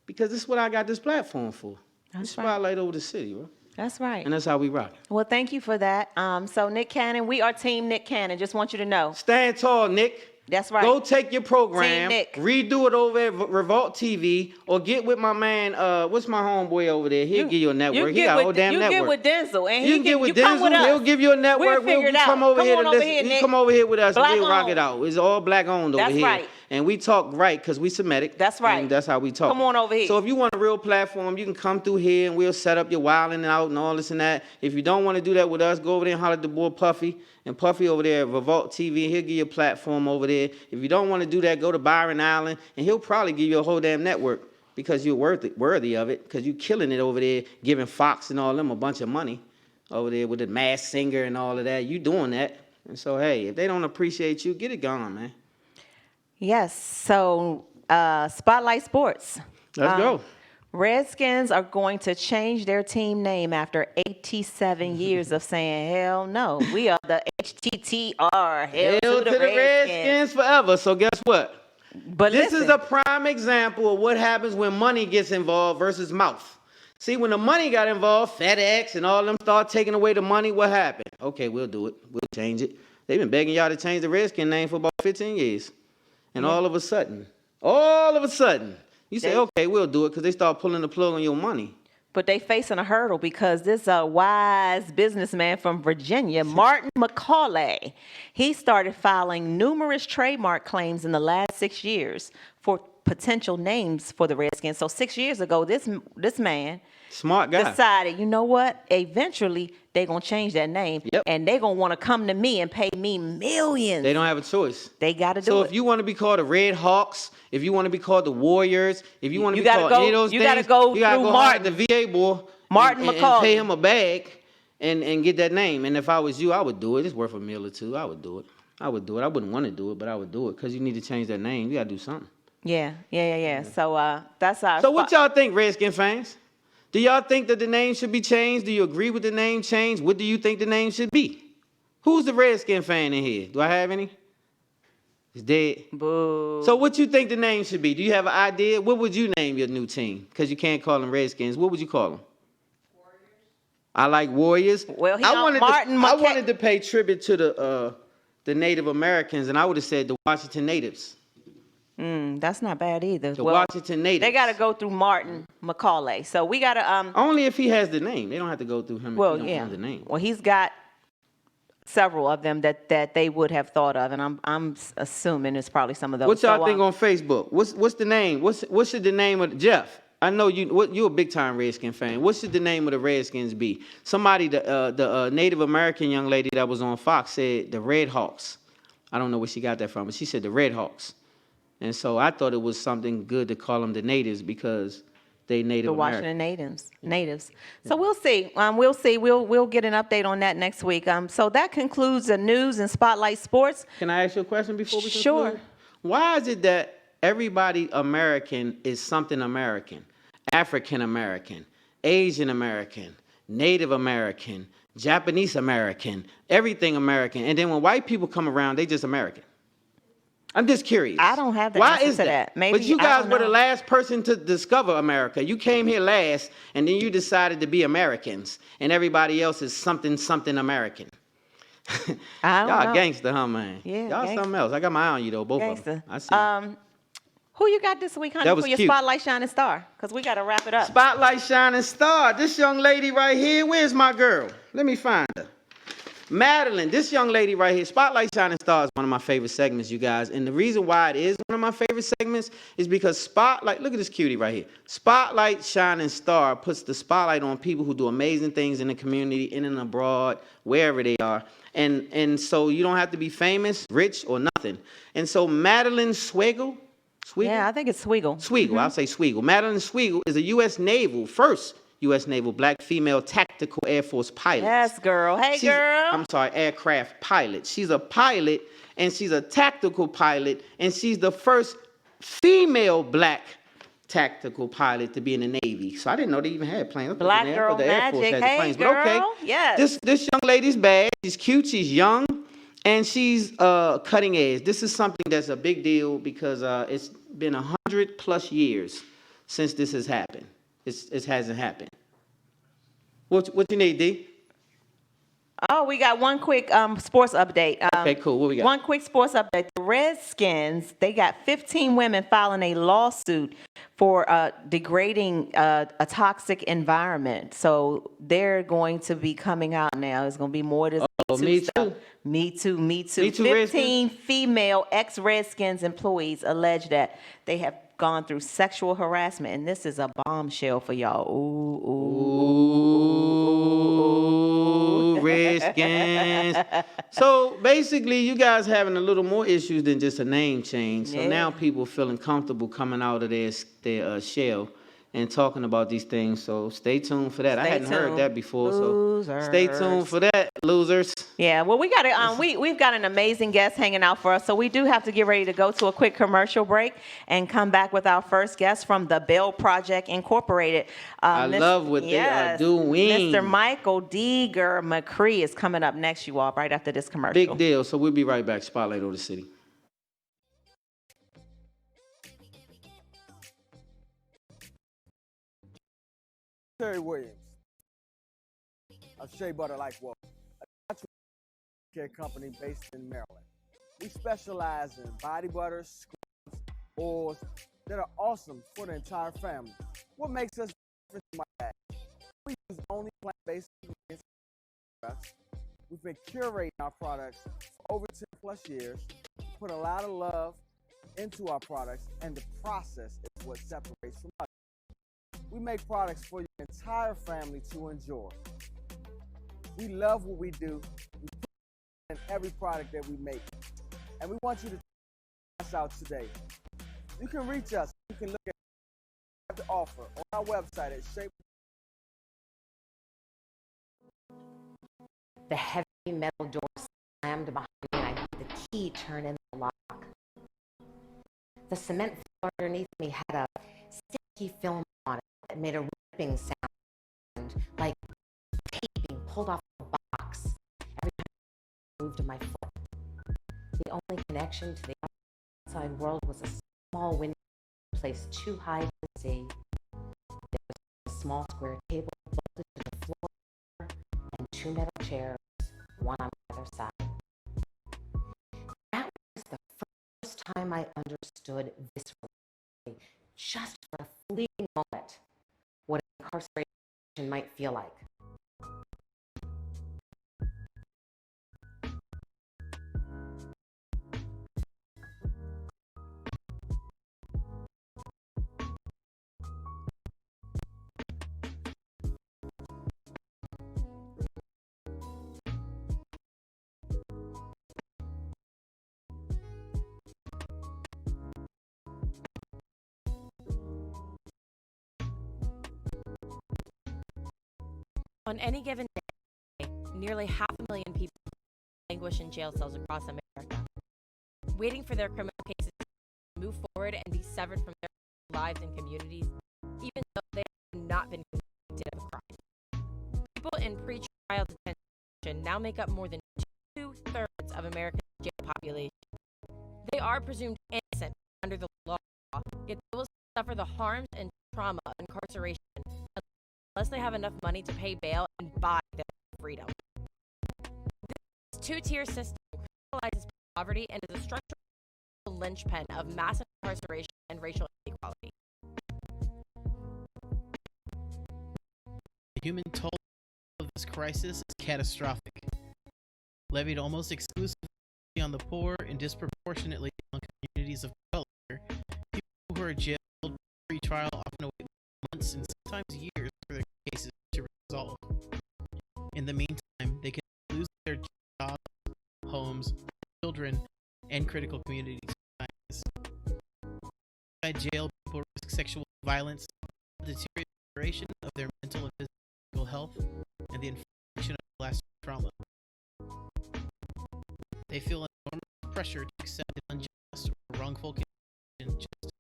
Because this is what I got this platform for. That's Spotlight over the city, bro. That's right. And that's how we rock. Well, thank you for that. So Nick Cannon, we are Team Nick Cannon. Just want you to know. Stand tall, Nick. That's right. Go take your program, Team Nick. redo it over at Revolt TV, or get with my man, what's my homeboy over there? He'll give you a network. He got a whole damn network. You get with Denzel, and you can get with Denzel. He'll give you a network. We'll come over here to listen. Nick. Come over here with us. Black We'll rock owned. it out. It's all black owned over here. That's right. And we talk right because we Semitic. That's right. And that's how we talk. Come on over here. So if you want a real platform, you can come through here and we'll set up your wilding out and all this and that. If you don't want to do that with us, go over there and holler at the boy Puffy. And Puffy over there at Revolt TV, he'll give you a platform over there. If you don't want to do that, go to Byron Island, and he'll probably give you a whole damn network because you're worthy of it, because you're killing it over there, giving Fox and all them a bunch of money over there with the Masked Singer and all of that. You doing that. And so, hey, if they don't appreciate you, get it gone, man. Yes. So, Spotlight Sports. Let's go. Redskins are going to change their team name after 87 years of saying, hell no. We are the HTTR. Hell to the Redskins forever. So guess what? But this listen, is a prime example of what happens when money gets involved versus mouth. See, when the money got involved, FedEx and all of them start taking away the money, what happened? Okay, we'll do it. We'll change it. They've been begging y'all to change the Redskin name for about 15 years. And all of a sudden, you say, okay, we'll do it because they start pulling the plug on your money. But they facing a hurdle because this wise businessman from Virginia, Martin McCauley, he started filing numerous trademark claims in the last 6 years for potential names for the Redskins. So 6 years ago, this man smart guy decided, you know what? Eventually, they're going to change that name. Yep. And they're going to want to come to me and pay me millions. They don't have a choice. They got to do it. So if you want to be called the Red Hawks, if you want to be called the Warriors, if you want to be called any of those things, you got to go you got to through go Martin. hire the VA boy, Martin and McCauley. pay him a bag and get that name. And if I was you, I would do it. It's worth a meal or two. I would do it. I wouldn't want to do it, but I would do it because you need to change that name. You got to do something. Yeah. So that's our. So what y'all think, Redskin fans? Do y'all think that the name should be changed? Do you agree with the name change? What do you think the name should be? Who's the Redskin fan in here? Do I have any? It's dead. Boo. So what you think the name should be? Do you have an idea? What would you name your new team? Because you can't call them Redskins. What would you call them? Warriors. I like Warriors. Well, I wanted to pay tribute to the Native Americans, and I would have said the Washington Natives. That's not bad either. The Washington Natives. They got to go through Martin McCauley. So we got to only if he has the name. They don't have to go through him if he don't have the name. Well, he's got several of them that they would have thought of, and I'm assuming it's probably some of those. What y'all think on Facebook? What's the name? What should the name of Jeff? I know you're a big time Redskin fan. What should the name of the Redskins be? Somebody, the Native American young lady that was on Fox said the Red Hawks. I don't know where she got that from, but she said the Red Hawks. And so I thought it was something good to call them the natives because they Native American. The Washington natives. So we'll see. We'll get an update on that next week. So that concludes the news and Spotlight Sports. Can I ask you a question before we conclude? Sure. Why is it that everybody American is something American? African American, Asian American, Native American, Japanese American, everything American. And then when white people come around, they just American. I'm just curious. I don't have the answer to that. Maybe, but you guys were the last person to discover America. You came here last, and then you decided to be Americans, and everybody else is something American. I don't Y'all know. Gangster, huh, man? Yeah, Y'all gangster. something else. I got my eye on you, though, both Gangster. of them. I see. Who you got this week, honey, That was for your cute. Spotlight Shining Star? Because we got to wrap it up. Spotlight Shining Star. This young lady right here, where's my girl? Let me find her. Madeline, this young lady right here, Spotlight Shining Star is one of my favorite segments, you guys. And the reason why it is one of my favorite segments is because Spotlight, look at this cutie right here. Spotlight Shining Star puts the spotlight on people who do amazing things in the community, in and abroad, wherever they are. And so you don't have to be famous, rich, or nothing. And so Madeline Swiggle? Yeah, I think it's Swiggle. Swiggle, I'll say Swiggle. Madeline Swiggle is a U.S. Naval, first U.S. Naval black female tactical Air Force pilot. Yes, girl. Hey, girl. I'm sorry, aircraft pilot. She's a pilot, and she's a tactical pilot, and she's the first female black tactical pilot to be in the Navy. So I didn't know they even had planes. Black girl magic. Hey, girl. Yes. This young lady's bad. She's cute. She's young. And she's cutting edge. This is something that's a big deal because it's been 100+ years since this has happened. It hasn't happened. What you need, D? Oh, we got one quick sports update. Okay, cool. What we got? One quick sports update. The Redskins, they got 15 women filing a lawsuit for degrading a toxic environment. So they're going to be coming out now. There's going to be more to Me too. Me too. Me too, 15 Redskins. female ex-Redskins employees allege that they have gone through sexual harassment, and this is a bombshell for y'all. Ooh, Redskins. So basically, you guys having a little more issues than just a name change. So now people feeling comfortable coming out of their shell and talking about these things. So stay tuned for that. I hadn't heard that before. Losers. So stay tuned for that, losers. Yeah, well, we got we've got an amazing guest hanging out for us, so we do have to get ready to go to a quick commercial break and come back with our first guest from the Bell Project Incorporated. I love what they are doing. Mr. Michael Deegan-McCree is coming up next, you all, right after this commercial. Big deal. So we'll be right back. Spotlight over the city. Terry Williams of Shea Butter Like Whoa, a natural care company based in Maryland. We specialize in body butters, scrubs, oils that are awesome for the entire family. What makes us different, you might ask? We use only plant-based ingredients. We've been curating our products for over 10 plus years. We put a lot of love into our products, and the process is what separates from us. We make products for your entire family to enjoy. We love what we do. We put it in every product that we make. And we want you to check us out today. You can reach us. You can look at the offer on our website at Shape. The heavy metal door slammed behind me, and I heard the key turn in the lock. The cement floor underneath me had a sticky film on it that made a ripping sound, like tape being pulled off a box every time I moved my foot. The only connection to the outside world was a small window placed too high to see. There was a small square table bolted to the floor and two metal chairs, one on either side. That was the first time I understood viscerally, just for a fleeting moment, what incarceration might feel like. On any given day, nearly 500,000 people languish in jail cells across America, waiting for their criminal cases to move forward and be severed from their lives and communities, even though they have not been convicted of a crime. People in pretrial detention now make up more than 2/3 of America's jail population. They are presumed innocent under the law, yet they will suffer the harms and trauma of incarceration unless they have enough money to pay bail and buy their freedom. This two-tier system criminalizes poverty and is a structural linchpin of mass incarceration and racial inequality. The human toll of this crisis is catastrophic. Levied almost exclusively on the poor and disproportionately on communities of color, people who are jailed pre-trial often await months and sometimes years for their cases to resolve. In the meantime, they can lose their jobs, homes, children, and critical community ties. Inside jail, people risk sexual violence, deterioration of their mental and physical health, and the infliction of lasting trauma. They feel enormous pressure to accept an unjust or wrongful conviction just to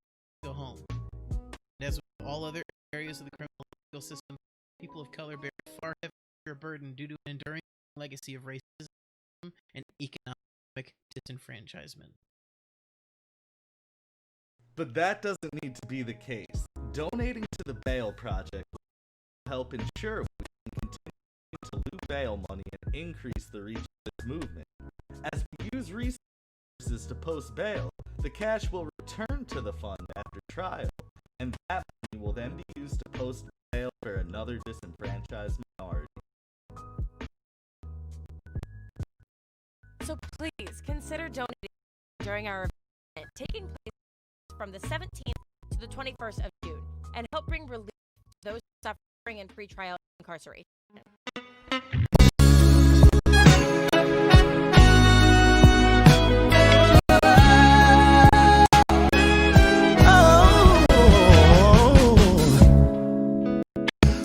go home. And as with all other areas of the criminal legal system, people of color bear a far heavier burden due to an enduring legacy of racism and economic disenfranchisement. But that doesn't need to be the case. Donating to the Bail Project will help ensure we continue to loot bail money and increase the reach of this movement. As we use resources to post bail, the cash will return to the fund after trial, and that money will then be used to post bail for another disenfranchised minority. So please consider donating during our event taking place from the 17th to the 21st of June and help bring relief to those suffering in pretrial incarceration.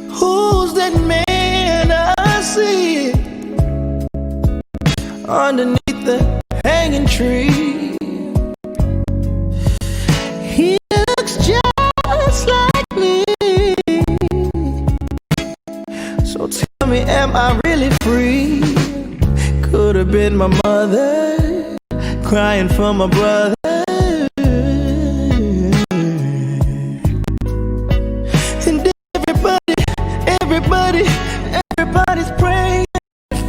Who's that man I see underneath the hanging tree? He looks just like me. So tell me, am I really free? Could have been my mother crying for my brother. And everybody's praying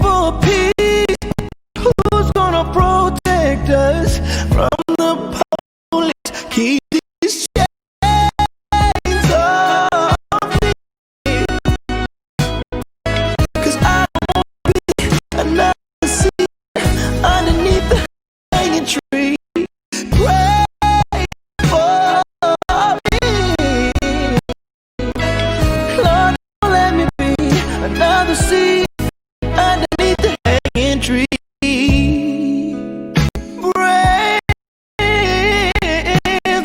for peace. Who's gonna protect us from the police? Keep these chains off me, 'cause I don't wanna be another seed underneath the hanging tree. Pray for me, Lord, don't let me be another seed underneath the hanging tree. Brains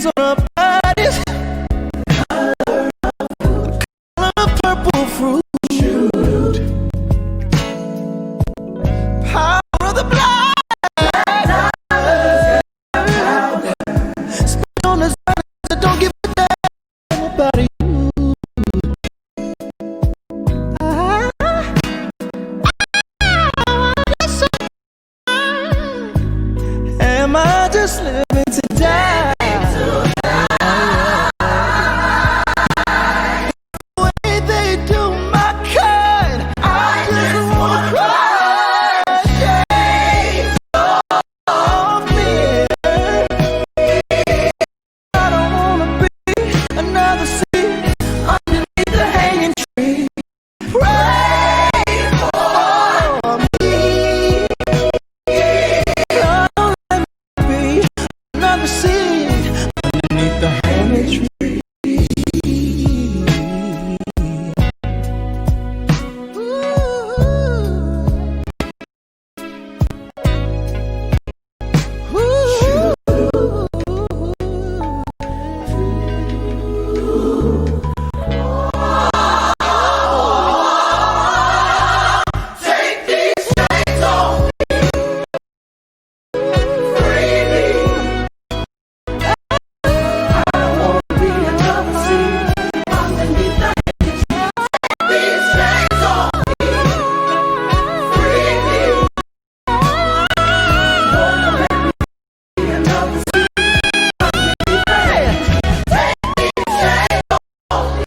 on our bodies, color of purple fruit, power of the blood, spit on the sun, so don't give a damn about you. Am I just living to die? The way they do my kind, I just wanna cry. Shades off me. I don't wanna be another seed underneath the hanging tree. Pray for me. Don't let me be another seed underneath the hanging tree. Take these chains off me, free me. I don't wanna be another seed underneath the hanging tree. Take these chains off me, free me. Don't let me be another seed underneath the hanging tree. Take these chains off me.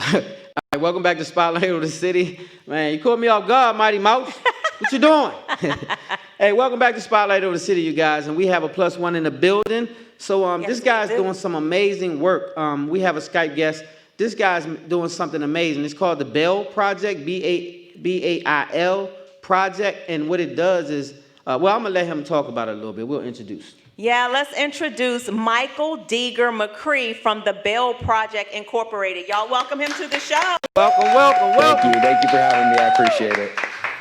All right, welcome back to Spotlight of the City. Man, you caught me off guard, Mighty Mouse. What you doing? Hey, welcome back to Spotlight of the City, you guys. And we have a +1 in the building. So this guy's doing some amazing work. We have a Skype guest. This guy's doing something amazing. It's called the BAIL Project, BAIL Project. And what it does is, well, I'm going to let him talk about it a little bit. We'll introduce. Yeah, let's introduce Michael Deegan-McCree from the BAIL Project Incorporated. Y'all welcome him to the show. Welcome. Thank you for having me. I appreciate it.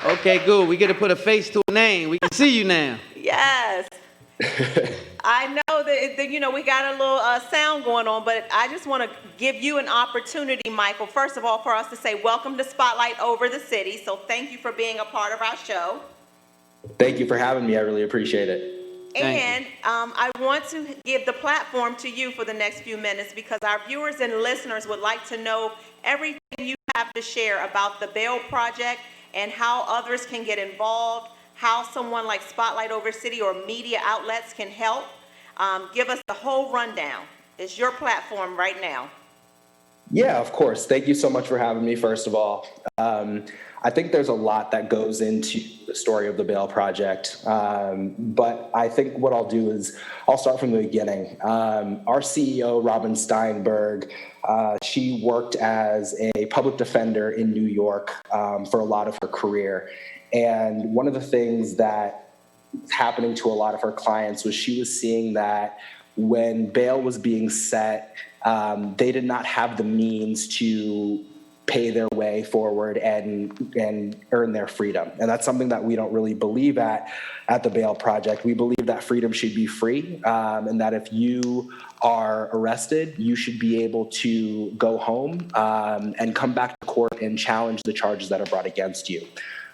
Okay, good. We get to put a face to a name. We can see you now. Yes. I know that, you know, we got a little sound going on, but I just want to give you an opportunity, Michael, first of all, for us to say welcome to Spotlight Over the City. So thank you for being a part of our show. Thank you for having me. I really appreciate it. And I want to give the platform to you for the next few minutes because our viewers and listeners would like to know everything you have to share about the Bail Project and how others can get involved, how someone like Spotlight Over City or media outlets can help. Give us the whole rundown. It's your platform right now. Yeah, of course. Thank you so much for having me, first of all. I think there's a lot that goes into the story of the Bail Project, but I think what I'll do is I'll start from the beginning. Our CEO, Robin Steinberg, she worked as a public defender in New York for a lot of her career. And one of the things that was happening to a lot of her clients was she was seeing that when bail was being set, they did not have the means to pay their way forward and earn their freedom. And that's something that we don't really believe at the Bail Project. We believe that freedom should be free, and that if you are arrested, you should be able to go home and come back to court and challenge the charges that are brought against you.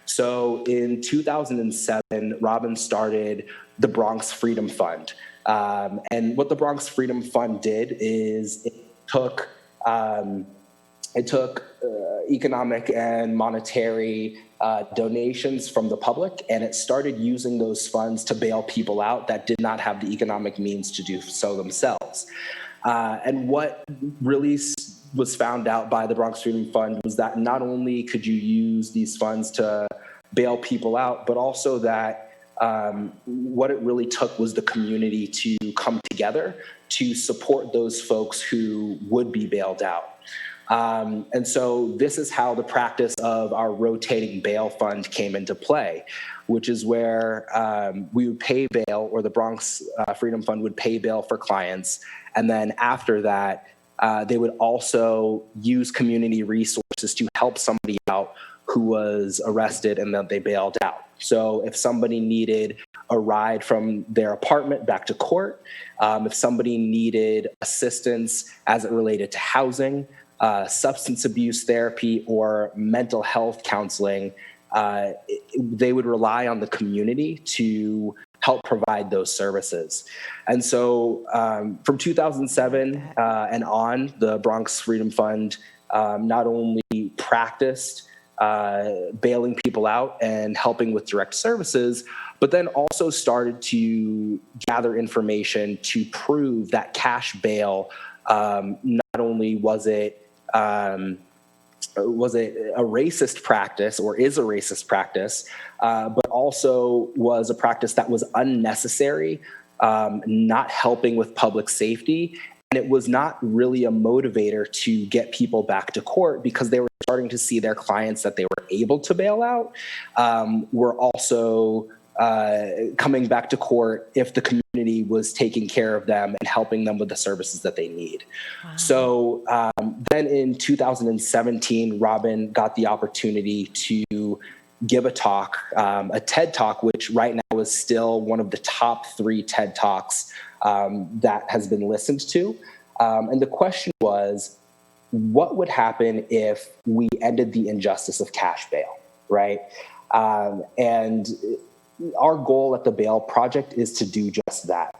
So in 2007, Robin started the Bronx Freedom Fund. And what the Bronx Freedom Fund did is it took economic and monetary donations from the public, and it started using those funds to bail people out that did not have the economic means to do so themselves. And what really was found out by the Bronx Freedom Fund was that not only could you use these funds to bail people out, but also that what it really took was the community to come together to support those folks who would be bailed out. And so this is how the practice of our rotating bail fund came into play, which is where we would pay bail, or the Bronx Freedom Fund would pay bail for clients. And then after that, they would also use community resources to help somebody out who was arrested and then they bailed out. So if somebody needed a ride from their apartment back to court, if somebody needed assistance as it related to housing, substance abuse therapy, or mental health counseling, they would rely on the community to help provide those services. And so from 2007 and on, the Bronx Freedom Fund not only practiced bailing people out and helping with direct services, but then also started to gather information to prove that cash bail, not only was it a racist practice, or is a racist practice, but also was a practice that was unnecessary, not helping with public safety. And it was not really a motivator to get people back to court, because they were starting to see their clients that they were able to bail out were also coming back to court if the community was taking care of them and helping them with the services that they need. Wow. So then in 2017, Robin got the opportunity to give a talk, a TED Talk, which right now is still one of the top 3 TED Talks that has been listened to. And the question was, what would happen if we ended the injustice of cash bail, right? And our goal at the Bail Project is to do just that.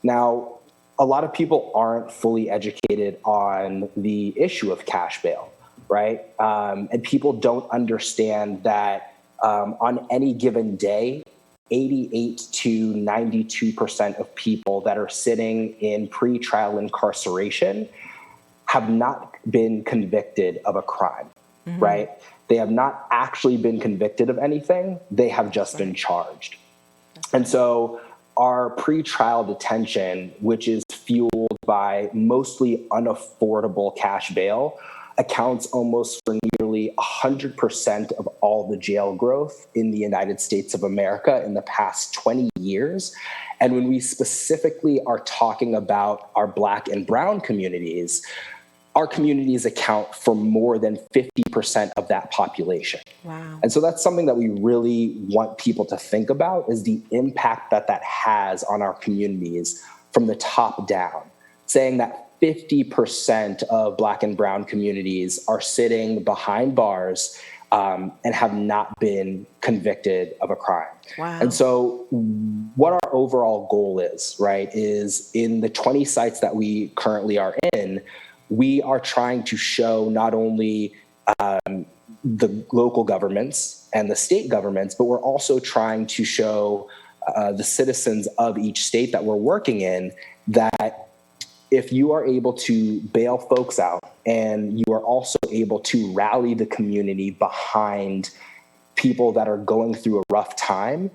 Now, a lot of people aren't fully educated on the issue of cash bail, right? And people don't understand that on any given day, 88 to 92% of people that are sitting in pretrial incarceration have not been convicted of a crime, right? They have not actually been convicted of anything. They have just been charged. And so our pretrial detention, which is fueled by mostly unaffordable cash bail, accounts almost for nearly 100% of all the jail growth in the United States of America in the past 20 years. And when we specifically are talking about our Black and Brown communities, our communities account for more than 50% of that population. Wow. And so that's something that we really want people to think about, is the impact that that has on our communities from the top down, saying that 50% of Black and Brown communities are sitting behind bars and have not been convicted of a crime. Wow. And so what our overall goal is, right, is in the 20 sites that we currently are in, we are trying to show not only the local governments and the state governments, but we're also trying to show the citizens of each state that we're working in that if you are able to bail folks out and you are also able to rally the community behind people that are going through a rough time,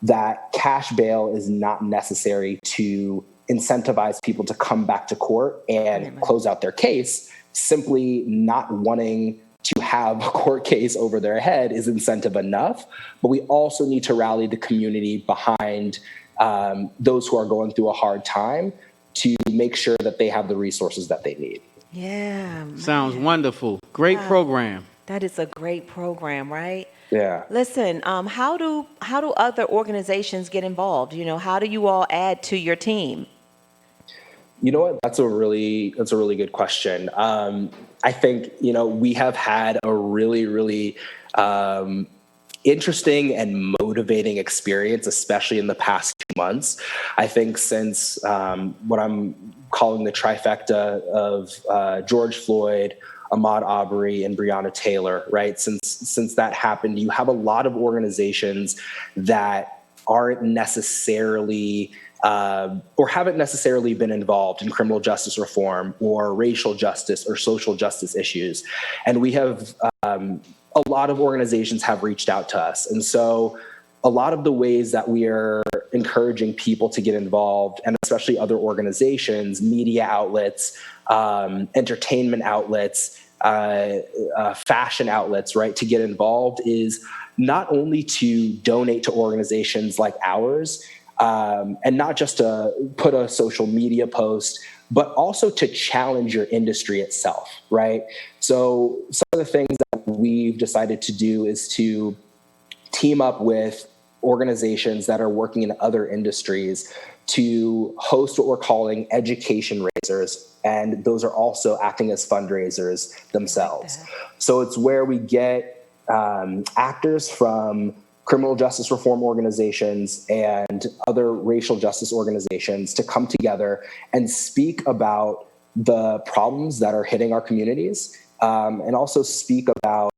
that cash bail is not necessary to incentivize people to come back to court and close out their case. Simply not wanting to have a court case over their head is incentive enough, but we also need to rally the community behind those who are going through a hard time to make sure that they have the resources that they need. Yeah. Sounds wonderful. Great program. That is a great program, right? Yeah. Listen, how do other organizations get involved? You know, how do you all add to your team? You know what? That's a really good question. I think, we have had a really interesting and motivating experience, especially in the past 2 months. I think since what I'm calling the trifecta of George Floyd, Ahmaud Arbery, and Breonna Taylor, right? Since that happened, you have a lot of organizations that aren't necessarily or haven't necessarily been involved in criminal justice reform or racial justice or social justice issues. And we have a lot of organizations have reached out to us. And so a lot of the ways that we are encouraging people to get involved, and especially other organizations, media outlets, entertainment outlets, fashion outlets, right, to get involved, is not only to donate to organizations like ours, and not just to put a social media post, but also to challenge your industry itself, right? So some of the things that we've decided to do is to team up with organizations that are working in other industries to host what we're calling education raisers, and those are also acting as fundraisers themselves. So it's where we get actors from criminal justice reform organizations and other racial justice organizations to come together and speak about the problems that are hitting our communities, and also speak about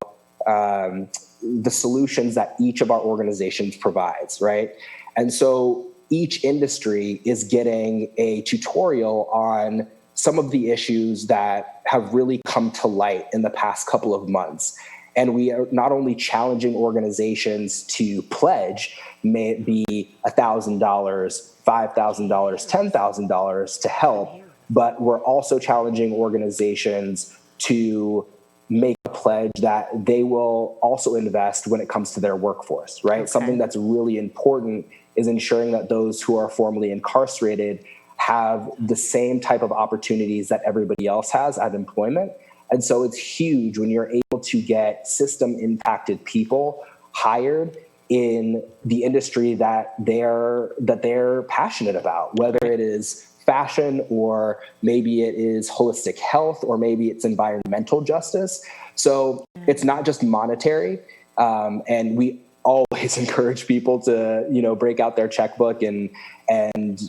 the solutions that each of our organizations provides, right? And so each industry is getting a tutorial on some of the issues that have really come to light in the past couple of months. And we are not only challenging organizations to pledge, may it be $1,000, $5,000, $10,000 to help, but we're also challenging organizations to make a pledge that they will also invest when it comes to their workforce, right? Okay. Something that's really important is ensuring that those who are formerly incarcerated have the same type of opportunities that everybody else has at employment. And so it's huge when you're able to get system-impacted people hired in the industry that they're passionate about, whether it is fashion, or maybe it is holistic health, or maybe it's environmental justice. So it's not just monetary, and we always encourage people to, break out their checkbook and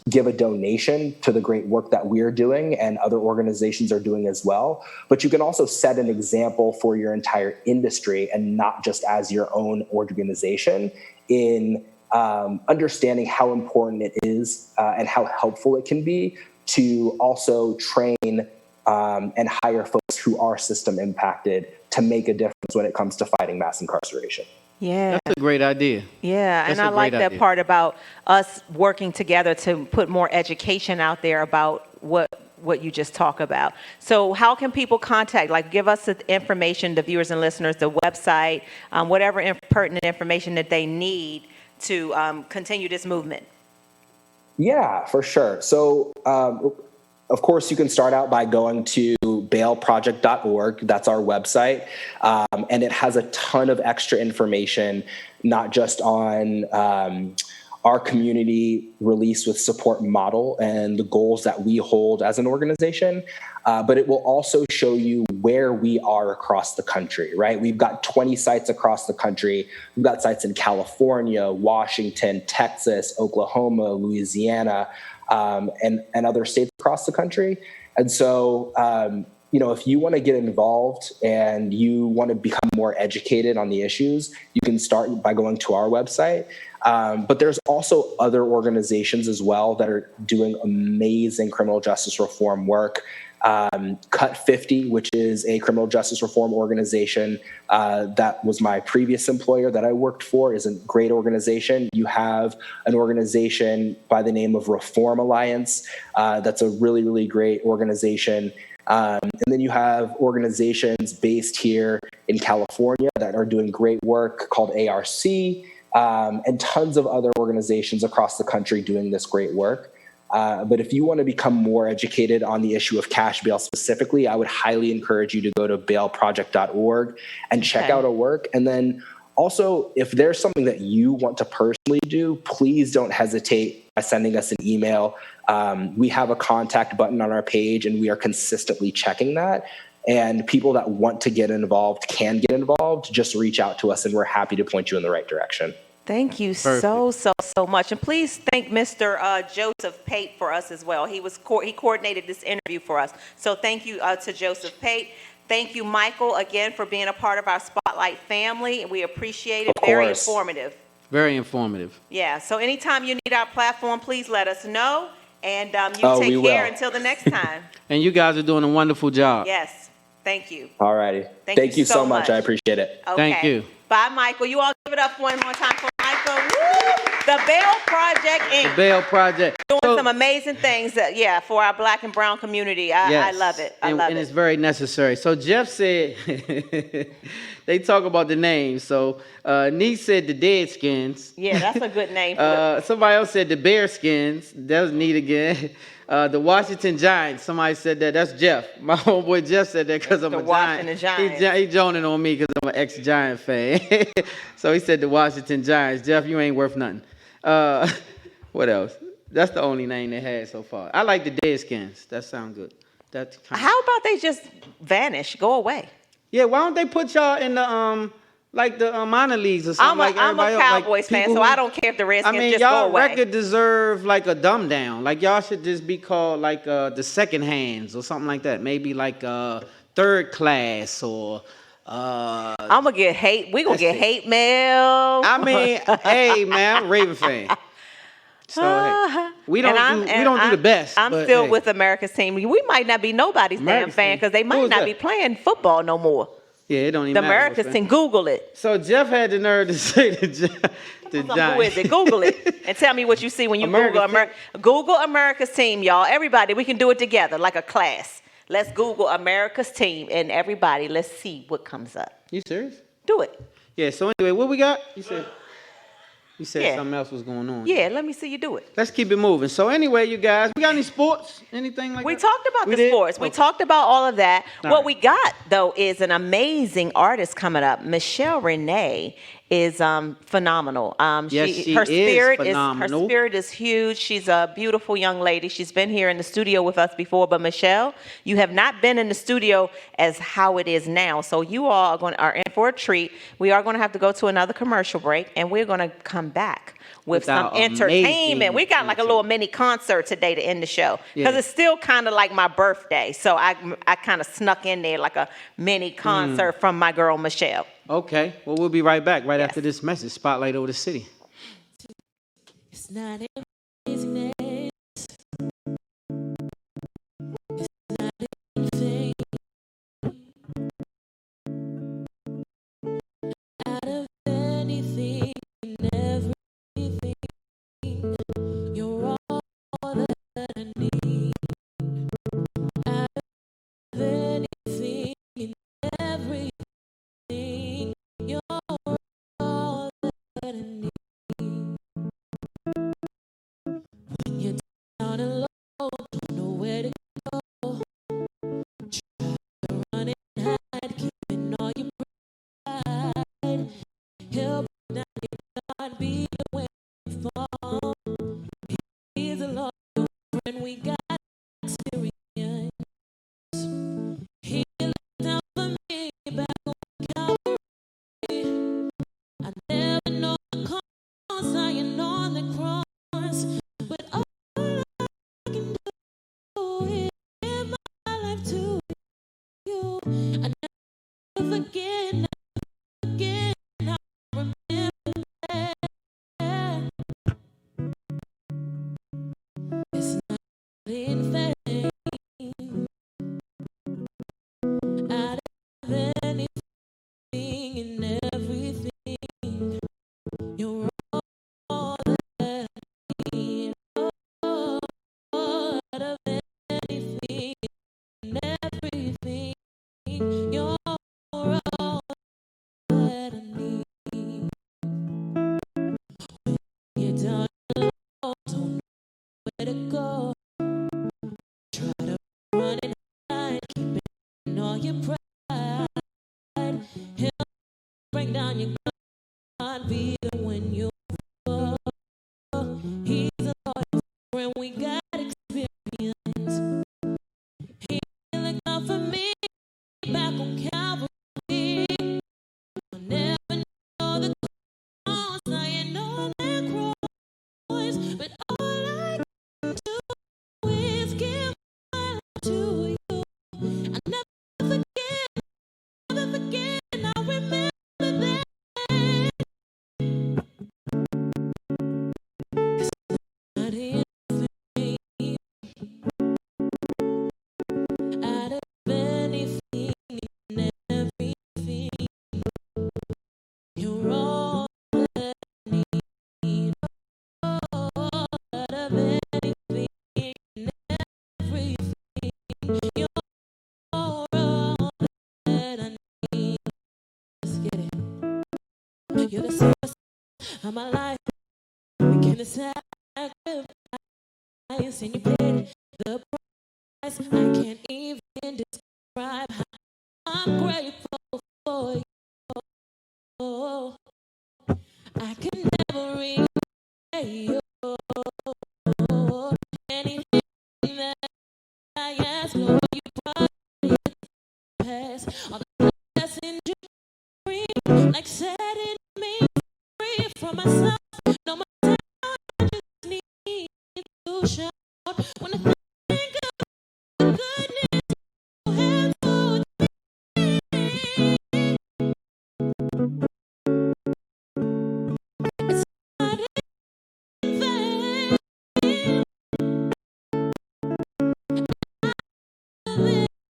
give a donation to the great work that we're doing and other organizations are doing as well. But you can also set an example for your entire industry, and not just as your own organization, in understanding how important it is and how helpful it can be to also train and hire folks who are system impacted to make a difference when it comes to fighting mass incarceration. Yeah. That's a great idea. Yeah, and I like that part about us working together to put more education out there about what you just talked about. So how can people contact, give us the information, the viewers and listeners, the website, whatever pertinent information that they need to continue this movement? Yeah, for sure. So, of course, you can start out by going to bailproject.org. That's our website. And it has a ton of extra information, not just on our community release with support model and the goals that we hold as an organization, but it will also show you where we are across the country, right? We've got 20 sites across the country. We've got sites in California, Washington, Texas, Oklahoma, Louisiana, and other states across the country. And so, if you want to get involved and you want to become more educated on the issues, you can start by going to our website. But there's also other organizations as well that are doing amazing criminal justice reform work. Cut 50, which is a criminal justice reform organization that was my previous employer that I worked for, is a great organization. You have an organization by the name of Reform Alliance. That's a really, really great organization. And then you have organizations based here in California that are doing great work called ARC, and tons of other organizations across the country doing this great work. But if you want to become more educated on the issue of cash bail specifically, I would highly encourage you to go to bailproject.org and check out our work. And then also, if there's something that you want to personally do, please don't hesitate by sending us an email. We have a contact button on our page, and we are consistently checking that. And people that want to get involved can get involved. Just reach out to us, and we're happy to point you in the right direction. Thank you so much. And please thank Mr. Joseph Pate for us as well. He coordinated this interview for us. So thank you to Joseph Pate. Thank you, Michael, again, for being a part of our Spotlight family. We appreciate it. Very informative. Very informative. Yeah. So anytime you need our platform, please let us know. And you take care until the next time. And you guys are doing a wonderful job. Yes. Thank you. All righty. Thank you so much. I appreciate it. Okay. Thank you. Bye, Michael. You all give it up one more time for Michael. Woo! The Bail Project, Inc. The Bail Project. Doing some amazing things, for our Black and brown community. I love it. I love it. And it's very necessary. So Jeff said, they talk about the names. So Nee said the Deadskins. Yeah, that's a good name. Somebody else said the Bearskins. That was neat again. The Washington Giants. Somebody said that. That's Jeff. My homeboy Jeff said that because I'm a Giant. He joning on me because I'm an ex-Giant fan. So he said the Washington Giants. Jeff, you ain't worth nothing. What else? That's the only name they had so far. I like the Deadskins. That sounds good. How about they just vanish, go away? Yeah, why don't they put y'all in the minor leagues or something? I'm a Cowboys fan, so I don't care if the Redskins just go away. Y'all record deserve like a dumb down. Like y'all should just be called like the second hands or something like that. Maybe like third class or. I'm gonna get hate. We gonna get hate mail. I mean, hey man, I'm a Raven fan. So hey, we don't do the best. I'm still with America's team. We might not be nobody's damn fan because they might not be playing football no more. Yeah, it don't even matter. The America's team. Google it. So Jeff had the nerve to say the Giants. Who is it? Google it and tell me what you see when you Google America's team, y'all. Everybody, we can do it together like a class. Let's Google America's team and everybody, let's see what comes up. You serious? Do it. Yeah, so anyway, what we got? You said something else was going on. Yeah, let me see you do it. Let's keep it moving. So anyway, you guys, we got any sports? Anything like that? We talked about the sports. We talked about all of that. What we got, though, is an amazing artist coming up. MissChelle Renee is phenomenal. Her spirit is huge. She's a beautiful young lady. She's been here in the studio with us before, but MissChelle, you have not been in the studio as how it is now. So you all are in for a treat. We are going to have to go to another commercial break, and we're going to come back with some entertainment. We got like a little mini concert today to end the show because it's still kind of like my birthday. So I kind of snuck in there like a mini concert from my girl MissChelle. Okay, well, we'll be right back after this message. Spotlight over the city. It's not amazing. It's not anything. Out of anything and everything, you're all that I need. Out of anything and everything. You're all that I need. When you're down and low, don't know where to go. He's a loyal friend, we got experience. He looked out for me back on Calvary. I never know the cause lying on the cross, but all I can do is give my life to you. I never forget, never forget. I remember that. It's not in vain. Out of anything and everything, you're all that I need. Oh, out of anything and everything, you're all that I need. When you're down low, don't know where to go. Try to run and hide, keeping all your pride. He'll bring down your guard even when you fall. He's a loyal friend, we got experience. He looked out for me back on Calvary. I'll never know the cause lying on that cross, but all I can do is give my life to you. I never forget, never forget. I remember that. It's not in vain. Out of anything and everything, you're all that I need. Oh, out of anything and everything, you're all that I need. Let's get it. You're the source of my life. We came to sacrifice, and you paid the price. I can't even describe how I'm grateful for you. I can never repay you. Anything that I ask, Lord, you brought it to pass. All the blessings you bring, like setting me free from myself. No more time, I just need to shout when I think of the goodness you have for me. It's not in vain.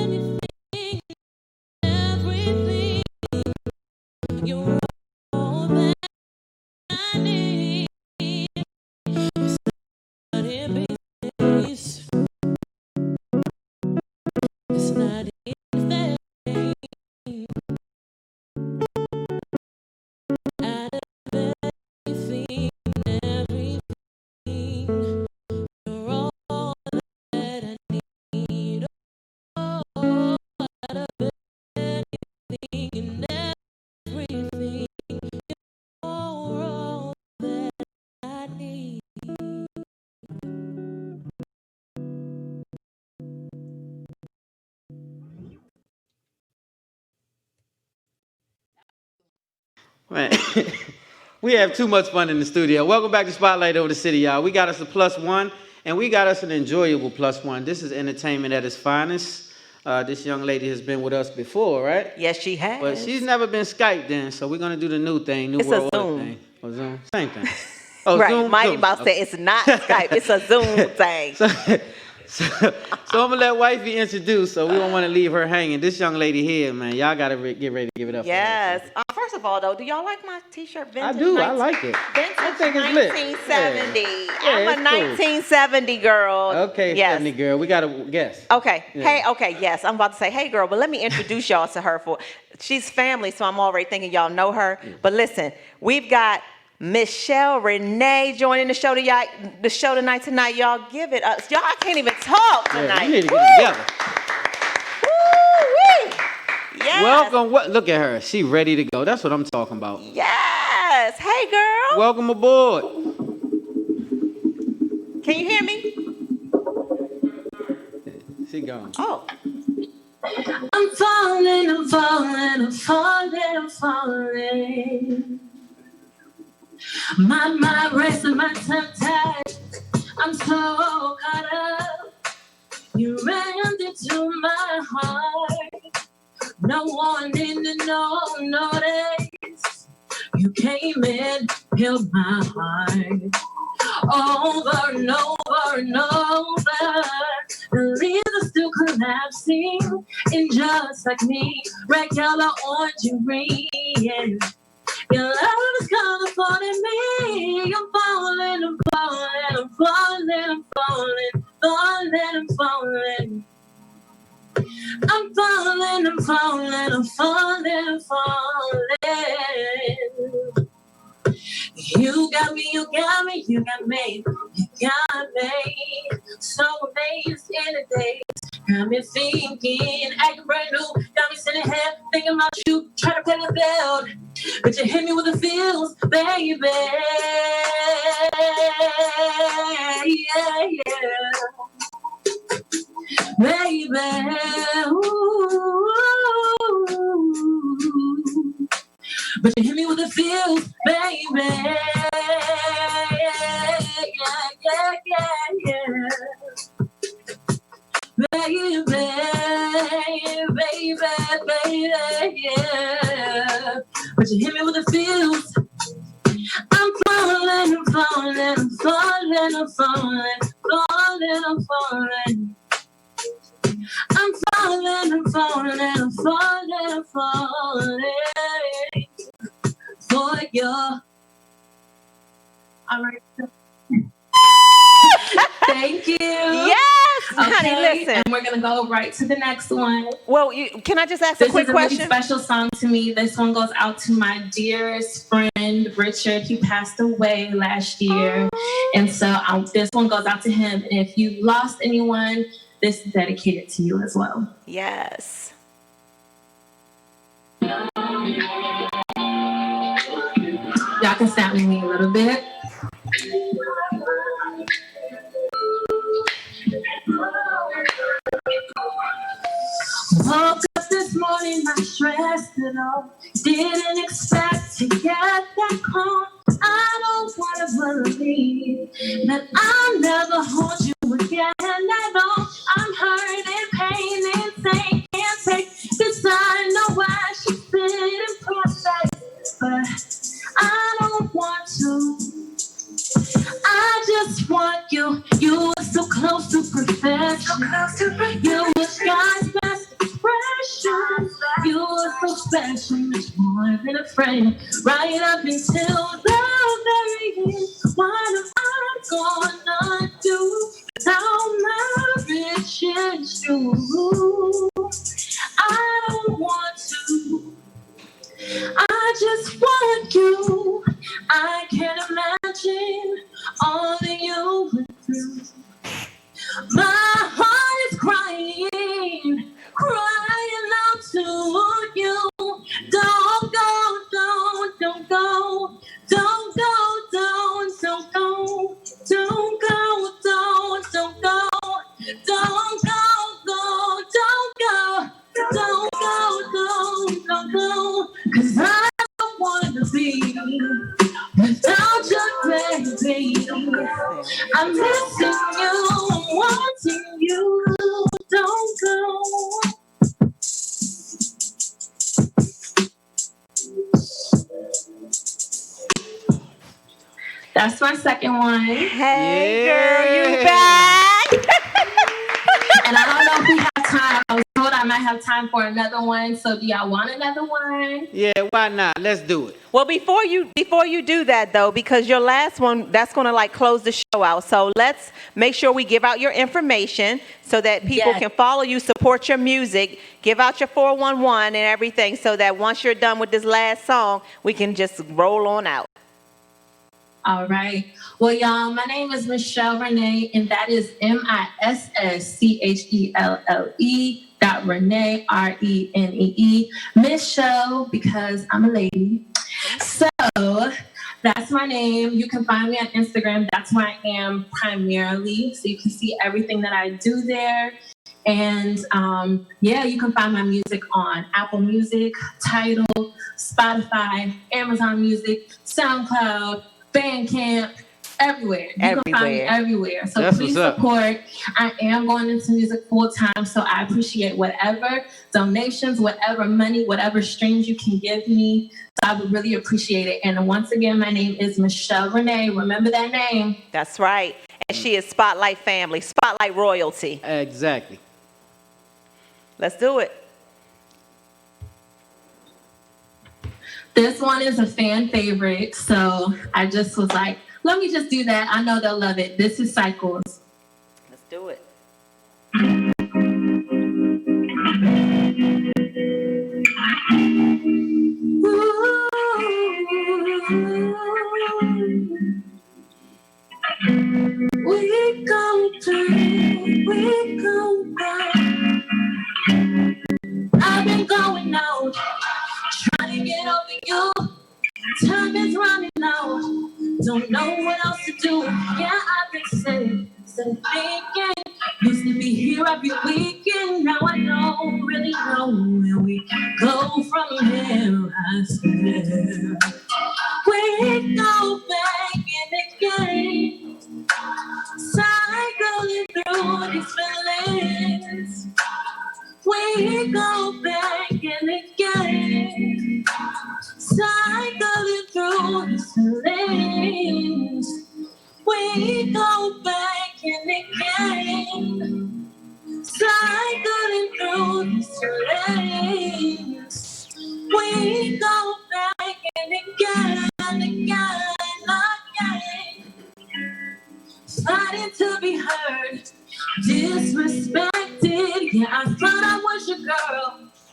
Anything, everything, you're all that I need. It's not in peace. It's not in vain. Out of anything, everything, you're all that I need. Oh, out of anything and everything, you're all that I need. Man, we have too much fun in the studio. Welcome back to Spotlight Over the City, y'all. We got us a +1, and we got us an enjoyable +1. This is entertainment at its finest. This young lady has been with us before, right? Yes, she has. But she's never been Skyped in, so we're going to do the new thing, new It's world a order Zoom. thing. Oh, Zoom? Same thing. Oh, Right, Zoom? Mighty Zoom. about to say it's not Skype, it's a Zoom thing. So I'm going to let Wifey introduce, so we don't want to leave her hanging. This young lady here, man, y'all got to get ready to give it up Yes. for her. First of all, though, do y'all like my T-shirt? I Vintage do. I like it. Vintage I think it's lit. 1970. Yeah, I'm a it's cool. 1970 girl. Okay, yes. 70 girl. We got a guess. Okay. Yeah. Hey, okay, yes. I'm about to say, hey, girl, but let me introduce y'all to her. She's family, so I'm already thinking y'all know her. But listen, we've got MissChelle Renee joining the show tonight. Tonight, y'all give it us. Y'all, I can't even talk tonight. Yeah, you need to get it together. Woo-wee. Yes. Welcome. Look at her. She ready to go. That's what I'm talking about. Yes. Hey, girl. Welcome aboard. Can you hear me? She gone. Oh. I'm falling, I'm falling, I'm falling, I'm falling. My mind racing, my tongue tied. I'm so caught up. You ran into my heart. No warning and no notice. You came in, healed my heart. Over and over and over. The leaves are still collapsing. And just like me, red, yellow, orange, and green. Your love is colorful in me. I'm falling, I'm falling, I'm falling, I'm falling, falling, I'm falling. I'm falling, I'm falling, I'm falling, I'm falling. You got me, you got me, you got me, you got me. So amazed in a daze. Got me thinking, acting brand new. Got me sitting here thinking about you, trying to play the field. But you hit me with the feels, baby. Yeah, yeah. Baby, ooh. But you hit me with the feels, baby. Yeah, yeah, yeah, yeah. Baby, baby, baby, yeah. But you hit me with the feels. I'm falling, I'm falling, I'm falling, I'm falling, falling, I'm falling. I'm falling, I'm falling, I'm falling, I'm falling for you. All right. Thank you. Yes, okay, honey, listen. And we're going to go right to the next one. Well, can I just ask a quick question? This is a really special song to me. This one goes out to my dearest friend, Richard. He passed away last year. And so this one goes out to him. And if you lost anyone, this is dedicated to you as well. Yes. Y'all can stand with me a little bit. Woke up this morning, not stressed at all. Didn't expect to get that call. I don't want to believe that I'll never hold you again at all. I'm hurt and pain and insane. Can't take this. I know why she's been in process, but I don't want to. I just want you. You are so close to perfection. You were God's best expression. You are so special, much more than a friend. Right up until the very end. What am I gonna do without my riches? You, I don't want to. I just want you. I can't imagine all that you went through. My heart is crying, crying out to you. Don't go, don't go, don't go, don't go, don't go, don't go, don't go, don't go, don't go, don't go, don't go, 'cause I don't want to be without your baby. I'm missing you, I'm wanting you. Don't go. That's my second one. Hey, girl, you back? And I don't know if we have time. I was told I might have time for another one. So do y'all want another one? Yeah, why not? Let's do it. Well, before you do that though, because your last one, that's gonna like close the show out. So let's make sure we give out your information so that people can follow you, support your music, give out your 411 and everything, so that once you're done with this last song, we can just roll on out. All right. Well, y'all, my name is MissChelle Renee, and that is MissChelle.Renee, RENEE. MissChelle, because I'm a lady. So That's my name. You can find me on Instagram. That's where I am primarily. So you can see everything that I do there. And yeah, you can find my music on Apple Music, Tidal, Spotify, Amazon Music, SoundCloud, Bandcamp, everywhere. You can find me everywhere. So That's please support. I am going into music full time, so I appreciate whatever donations, whatever money, whatever streams you can give me. So I would really appreciate it. And once again, my name is MissChelle Renee. Remember that name. That's right. And she is Spotlight family, Spotlight royalty. Exactly. Let's do it. This one is a fan favorite, so I just was like, let me just do that. I know they'll love it. This is Cycles. Let's do it. We go through, we go back. I've been going out, trying to get over you. Time is running out, don't know what else to do. Yeah, I've been saying, thinking. Used to be here every weekend, now I don't really know where we go from here, I swear. We go back in again, cycling through these feelings. We go back in again, cycling through these feelings. We go back in again, cycling through these feelings. We go back in again, fighting to be heard, disrespected. Yeah, I thought I was your girl,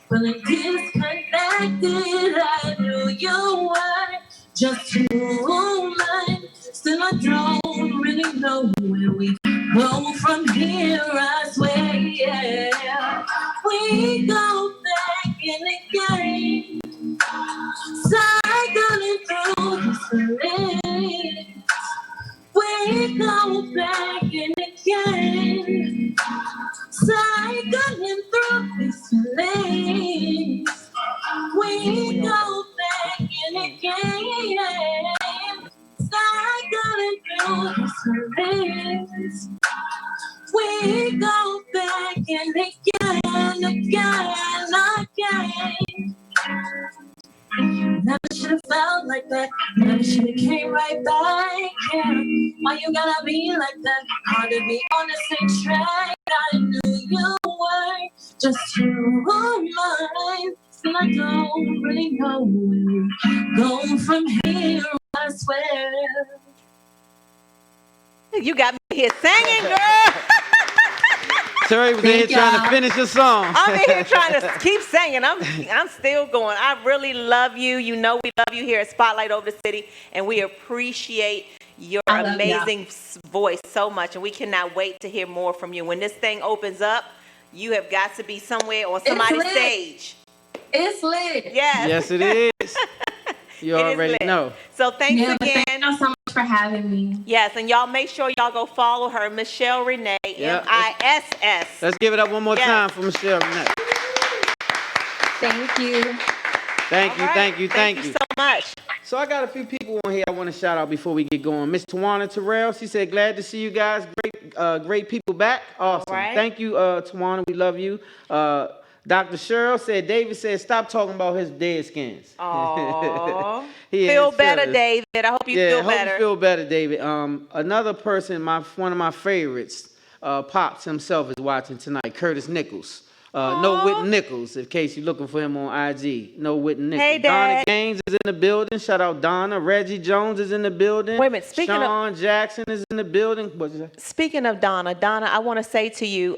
feeling disconnected. I knew you were just human. Still, I don't really know where we go from here, I swear, yeah. We go back in again, cycling through the feelings. We go back in again, cycling through these feelings. We go back in again, cycling through these feelings. We go back in again. Never should have felt like that. Never should have came right back. Yeah. Why you gotta be like that? Hard to be on the same track. I knew you were just human. Still, I don't really know where we go from here, I swear. You got me here singing, girl. Torey was in here trying to finish the song. I'm in here trying to keep singing. I'm still going. I really love you. You know we love you here at Spotlight Over the City, and we appreciate your amazing voice so much, and we cannot wait to hear more from you. When this thing opens up, you have got to be somewhere on somebody's stage. It's lit. Yes. Yes, it is. You already know. So thanks again. Thank you so much for having me. Yes, and y'all make sure y'all go follow her, MissChelle Renee, MISS. Let's give it up one more time for MissChelle Renee. Thank you. Thank you so much. So I got a few people on here I want to shout out before we get going. Miss Tawana Terrell, she said, glad to see you guys. Great people back. Awesome. Right. Thank you, Tawana. We love you. Dr. Cheryl said, David said, stop talking about his dead skins. Aww. Feel better, David. I hope you feel better. I hope you feel better, David. Another person, one of my favorites, Pops himself is watching tonight, Curtis Nichols. No Whitten Nichols, in case you're looking for him on IG. No Whitten Nichols. Hey, Donna Dad. Gaines is in the building. Shout out Donna. Reggie Jones is in the building. Wait a minute. Sean Jackson is in the building. What'd you say? Speaking of Donna, I want to say to you,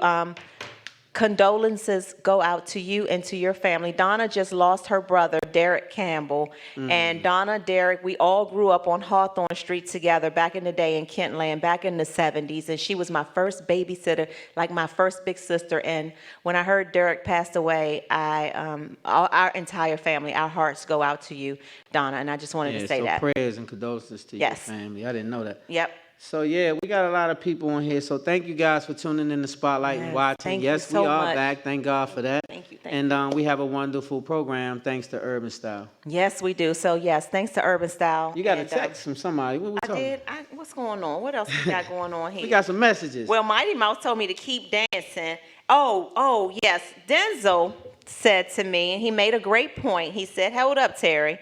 condolences go out to you and to your family. Donna just lost her brother, Derek Campbell. And Donna, Derek, we all grew up on Hawthorne Street together back in the day in Kentland, back in the 70s. And she was my first babysitter, like my first big sister. And when I heard Derek passed away, our entire family, our hearts go out to you, Donna. And I just wanted to say that. Prayers and condolences to your family. I didn't know that. Yep. So, yeah, we got a lot of people on here. So, thank you guys for tuning in the Spotlight and watching. Yes, we are back. Thank God for that. Thank you. And we have a wonderful program thanks to Urban Style. Yes, we do. So, yes, thanks to Urban Style. You got a text from somebody. What we talking? I did. What's going on? What else we got going on here? We got some messages. Well, Mighty Mouse told me to keep dancing. Oh, yes. Denzel said to me, and he made a great point. He said, hold up, Terry.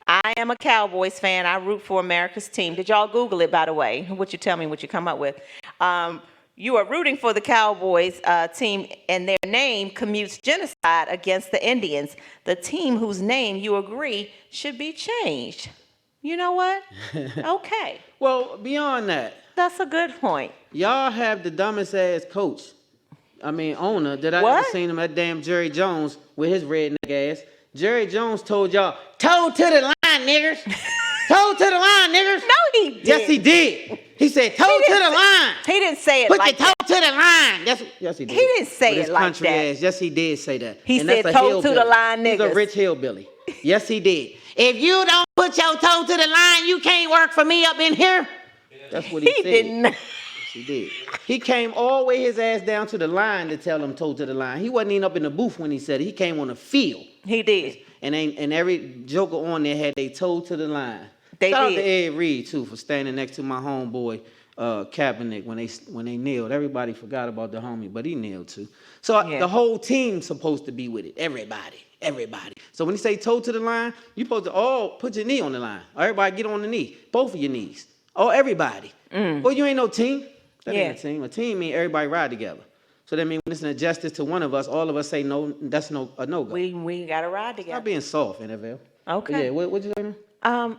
I am a Cowboys fan. I root for America's team. Did y'all Google it, by the way? What you tell me, what you come up with. You are rooting for the Cowboys team, and their name commutes genocide against the Indians. The team whose name you agree should be changed. You know what? Okay. Well, beyond that. That's a good point. Y'all have the dumbest ass coach. Owner that I ever seen him, that damn Jerry Jones with his redneck ass. Jerry Jones told y'all, toe to the line, niggers. Toe to the line, niggers. No, he did. Yes, he did. He said, toe to the line. He didn't say it Put like your toe to the line. Yes, he did. He didn't say With it like country that. Ass. Yes, he did say that. He and said, that's a toe to the hillbilly. line, niggas. He's a rich hillbilly. Yes, he did. If you don't put your toe to the line, you can't work for me up in here. That's what he said. Didn't. He did. He came all the way his ass down to the line to tell him toe to the line. He wasn't even up in the booth when he said it. He came on the field. He did. And every joker on there had their toe to the line. They Shout did. out to Ed Reed too for standing next to my homeboy Kaepernick when they kneeled. Everybody forgot about the homie, but he kneeled too. So the whole team's supposed to be with it. Everybody. So when you say toe to the line, you supposed to all put your knee on the line. Everybody get on the knee, both of your knees. Oh, everybody. Well, you ain't no team. That ain't a team. A team means everybody ride together. So that means when it's an injustice to one of us, all of us say no. That's a no-go. We got to ride together. Stop being soft, NFL. Okay. But yeah, what'd you say now?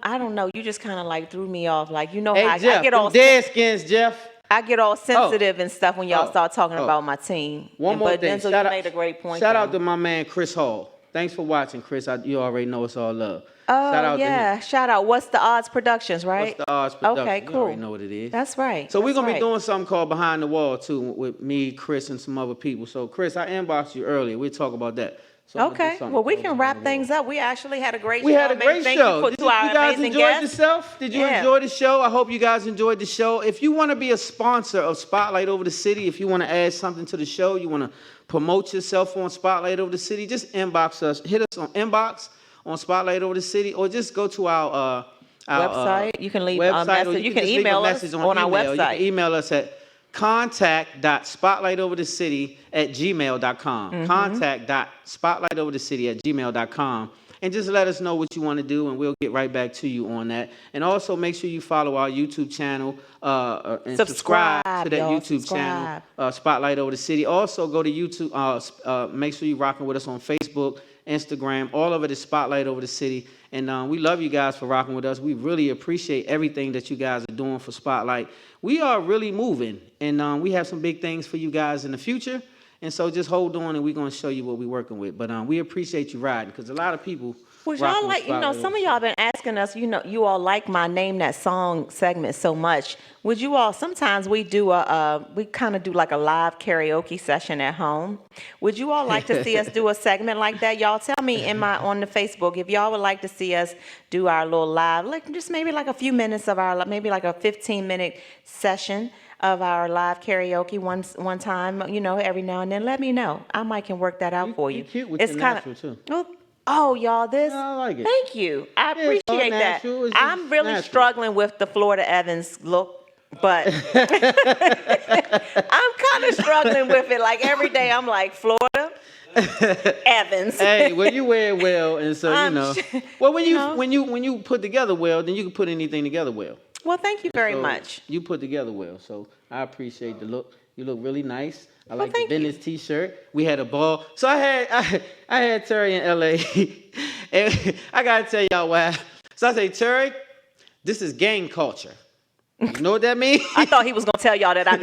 I don't know. You just kind of like threw me off. Like, you know, Hey, how Jeff, I get all dead skins, Jeff. I get all sensitive and stuff when y'all start talking about my team. One more thing. Denzel, you made a great point. Shout out to my man Chris Hall. Thanks for watching, Chris. You already know it's all love. Oh, yeah. Shout out. What's the Odds Productions, right? What's the Odds Productions? Okay, cool. You already know what it is. That's right. So we're going to be doing something called Behind the Wall, too, with me, Chris, and some other people. So, Chris, I inboxed you earlier. We'll talk about that. So okay. Well, we can wrap things up. We actually had a great show. We had a great show. Thank you to our you guys amazing enjoyed guests. yourself? Did you enjoy the show? I hope you guys enjoyed the show. If you want to be a sponsor of Spotlight Over the City, if you want to add something to the show, you want to promote yourself on Spotlight Over the City, just inbox us. Hit us on inbox on Spotlight Over the City, or just go to our website. You can leave website, a message. You can email us on our website. You can email us at contact.spotlightoverthecity@gmail.com. Contact.spotlightoverthecity@gmail.com. And just let us know what you want to do, and we'll get right back to you on that. And also make sure you follow our YouTube channel and subscribe to that YouTube channel, Spotlight Over the City. Also go to YouTube. Make sure you're rocking with us on Facebook, Instagram. All of it is Spotlight Over the City. And we love you guys for rocking with us. We really appreciate everything that you guys are doing for Spotlight. We are really moving, and we have some big things for you guys in the future. And so just hold on, and we're going to show you what we're working with. But we appreciate you riding, because a lot of people... Would y'all like, some of y'all been asking us, you all like my Name That Song segment so much. Would you all, sometimes we do we kind of do like a live karaoke session at home. Would you all like to see us do a segment like that? Y'all tell me on the Facebook if y'all would like to see us do our little live, like just maybe like a few minutes of our, maybe like a 15-minute session of our live karaoke one time, every now and then. Let me know. I might can work that out for you. Cute with it's kind of too. Oh, y'all, this. I like it. Thank you. I appreciate that. I'm really struggling with the Florida Evans look, but I'm kind of struggling with it. Like every day, I'm like Florida Evans. Hey, well, you wear it well, and so Well, when you put together well, then you can put anything together well. Well, thank you very much. You put together well, so I appreciate the look. You look really nice. I like the Venice T-shirt. We had a ball. So I had Terry in LA, and I gotta tell y'all why. So I say, Terry, this is gang culture. You know what that means? I thought he was gonna tell y'all that I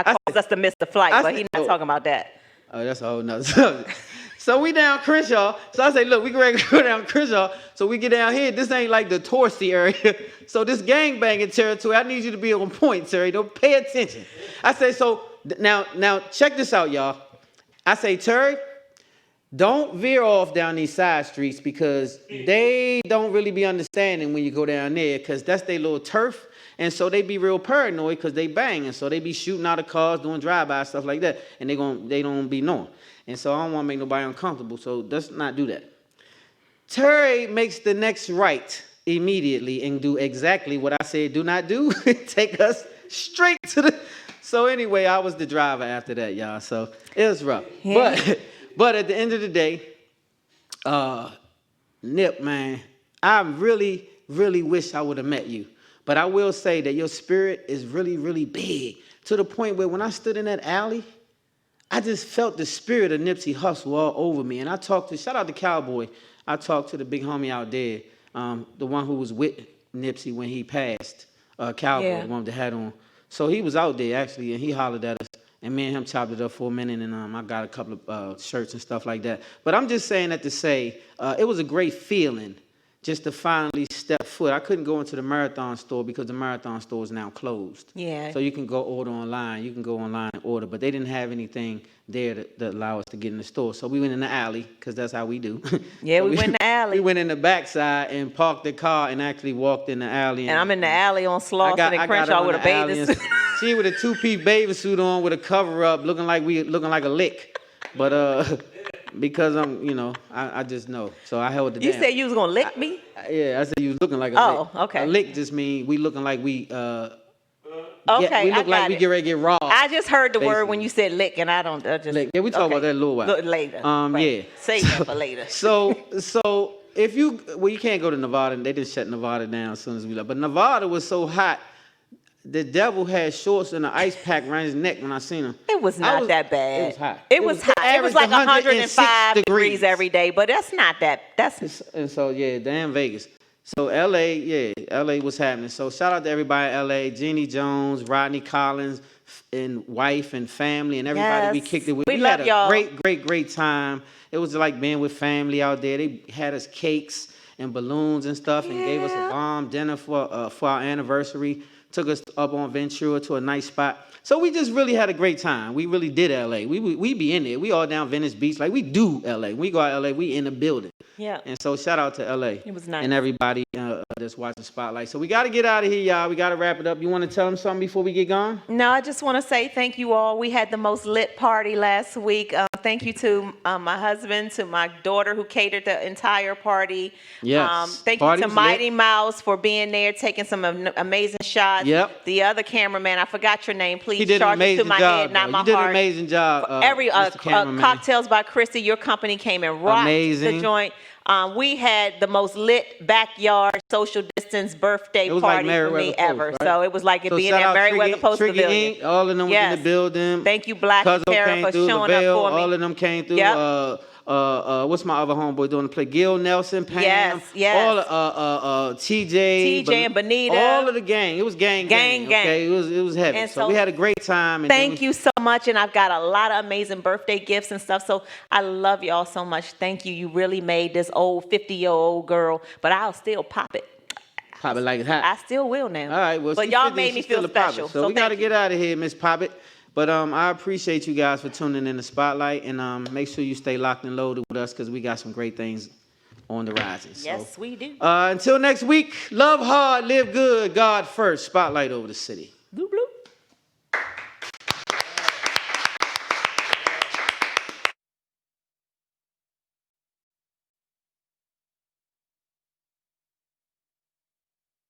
caused us to miss the flight, but he's not talking about that. Oh, that's a whole nother subject. So we down Crenshaw. So I say, look, we can ready to go down Crenshaw. So we get down here. This ain't like the touristy area. So this gangbanging territory, I need you to be on point, Terry. Don't pay attention. I say, so now check this out, y'all. I say, Terry, don't veer off down these side streets because they don't really be understanding when you go down there because that's their little turf. And so they be real paranoid because they bang. And so they be shooting out of cars, doing drive-by, stuff like that. And they don't be knowing. And so I don't want to make nobody uncomfortable. So let's not do that. Terry makes the next right immediately and do exactly what I said do not do. Take us straight to the... So anyway, I was the driver after that, y'all. So it was rough. Yeah. But at the end of the day, Nip, man, I really, really wish I would have met you. But I will say that your spirit is really, really big to the point where when I stood in that alley, I just felt the spirit of Nipsey Hussle all over me. And I talked to, shout out to Cowboy, I talked to the big homie out there, the one who was with Nipsey when he passed, Cowboy, the one with the hat on. So he was out there actually, and he hollered at us. And me and him chopped it up for a minute, and I got a couple of shirts and stuff like that. But I'm just saying that to say, it was a great feeling just to finally step foot. I couldn't go into the Marathon store because the Marathon store is now closed. Yeah. So you can go order online. You can go online and order, but they didn't have anything there that allow us to get in the store. So we went in the alley because that's how we do. Yeah, so we went in the alley. We went in the backside and parked the car and actually walked in the alley. And I'm in the alley on Slauson and Crenshaw with a bathing suit. She with a two-piece bathing suit on with a cover up, looking like a lick. But because I'm, I just know. So I held it down. You said you was gonna lick me? Yeah, I said you was looking like a lick. Oh, okay. A lick just mean we looking like we okay, we look like we get ready to get robbed. I just heard the word when you said lick, and I just lick. Yeah, we talk about that a little while later. Yeah, save that for later. So if you can't go to Nevada. They just shut Nevada down as soon as we left. But Nevada was so hot. The devil had shorts and an ice pack around his neck when I seen him. It was not that bad. It was hot. It was hot. It was like 105 degrees every day, but that's not that. And so, yeah, damn Vegas. So, LA was happening. So, shout out to everybody in LA, Jeannie Jones, Rodney Collins, and wife and family, and everybody we kicked it with. We had a great time. It was like being with family out there. They had us cakes and balloons and stuff and gave us a bomb dinner for our anniversary. Took us up on Ventura to a nice spot. So we just really had a great time. We really did LA. We be in there. We all down Venice Beach. Like we do LA. When we go out LA, we in the building. Yeah. And so shout out to LA. It was nice. And everybody that's watching Spotlight. So we got to get out of here, y'all. We got to wrap it up. You want to tell them something before we get gone? No, I just want to say thank you all. We had the most lit party last week. Thank you to my husband, to my daughter who catered the entire party. Yes. Thank you to Mighty Mouse for being there, taking some amazing shots. Yep. The other cameraman, I forgot your name. Please charge it to my head, not my heart. You did an amazing job. Every Cocktails by Chrissy, your company came and rocked the joint. We had the most lit backyard social distance birthday party for me ever. Right? So it was like it being at Merriweather Post Pavilion. All of them was in the building. Thank you, Black and Tara, for showing up for me. All of them came through. Yep. What's my other homeboy doing to play? Gil Nelson, Pam. Yes. All TJ and Bonita. All of the gang. It was gang. Okay, it was heavy. So we had a great time. And thank you so much. And I've got a lot of amazing birthday gifts and stuff. So I love y'all so much. Thank you. You really made this old 50-year-old girl, but I'll still pop it. Pop it like it's hot. I still will now. All right. Well, but y'all made me feel special. So we got to get out of here, Miss Pop It. But I appreciate you guys for tuning in the Spotlight, and make sure you stay locked and loaded with us because we got some great things on the rising. Yes, we do. Until next week, love hard, live good, God first. Spotlight over the city.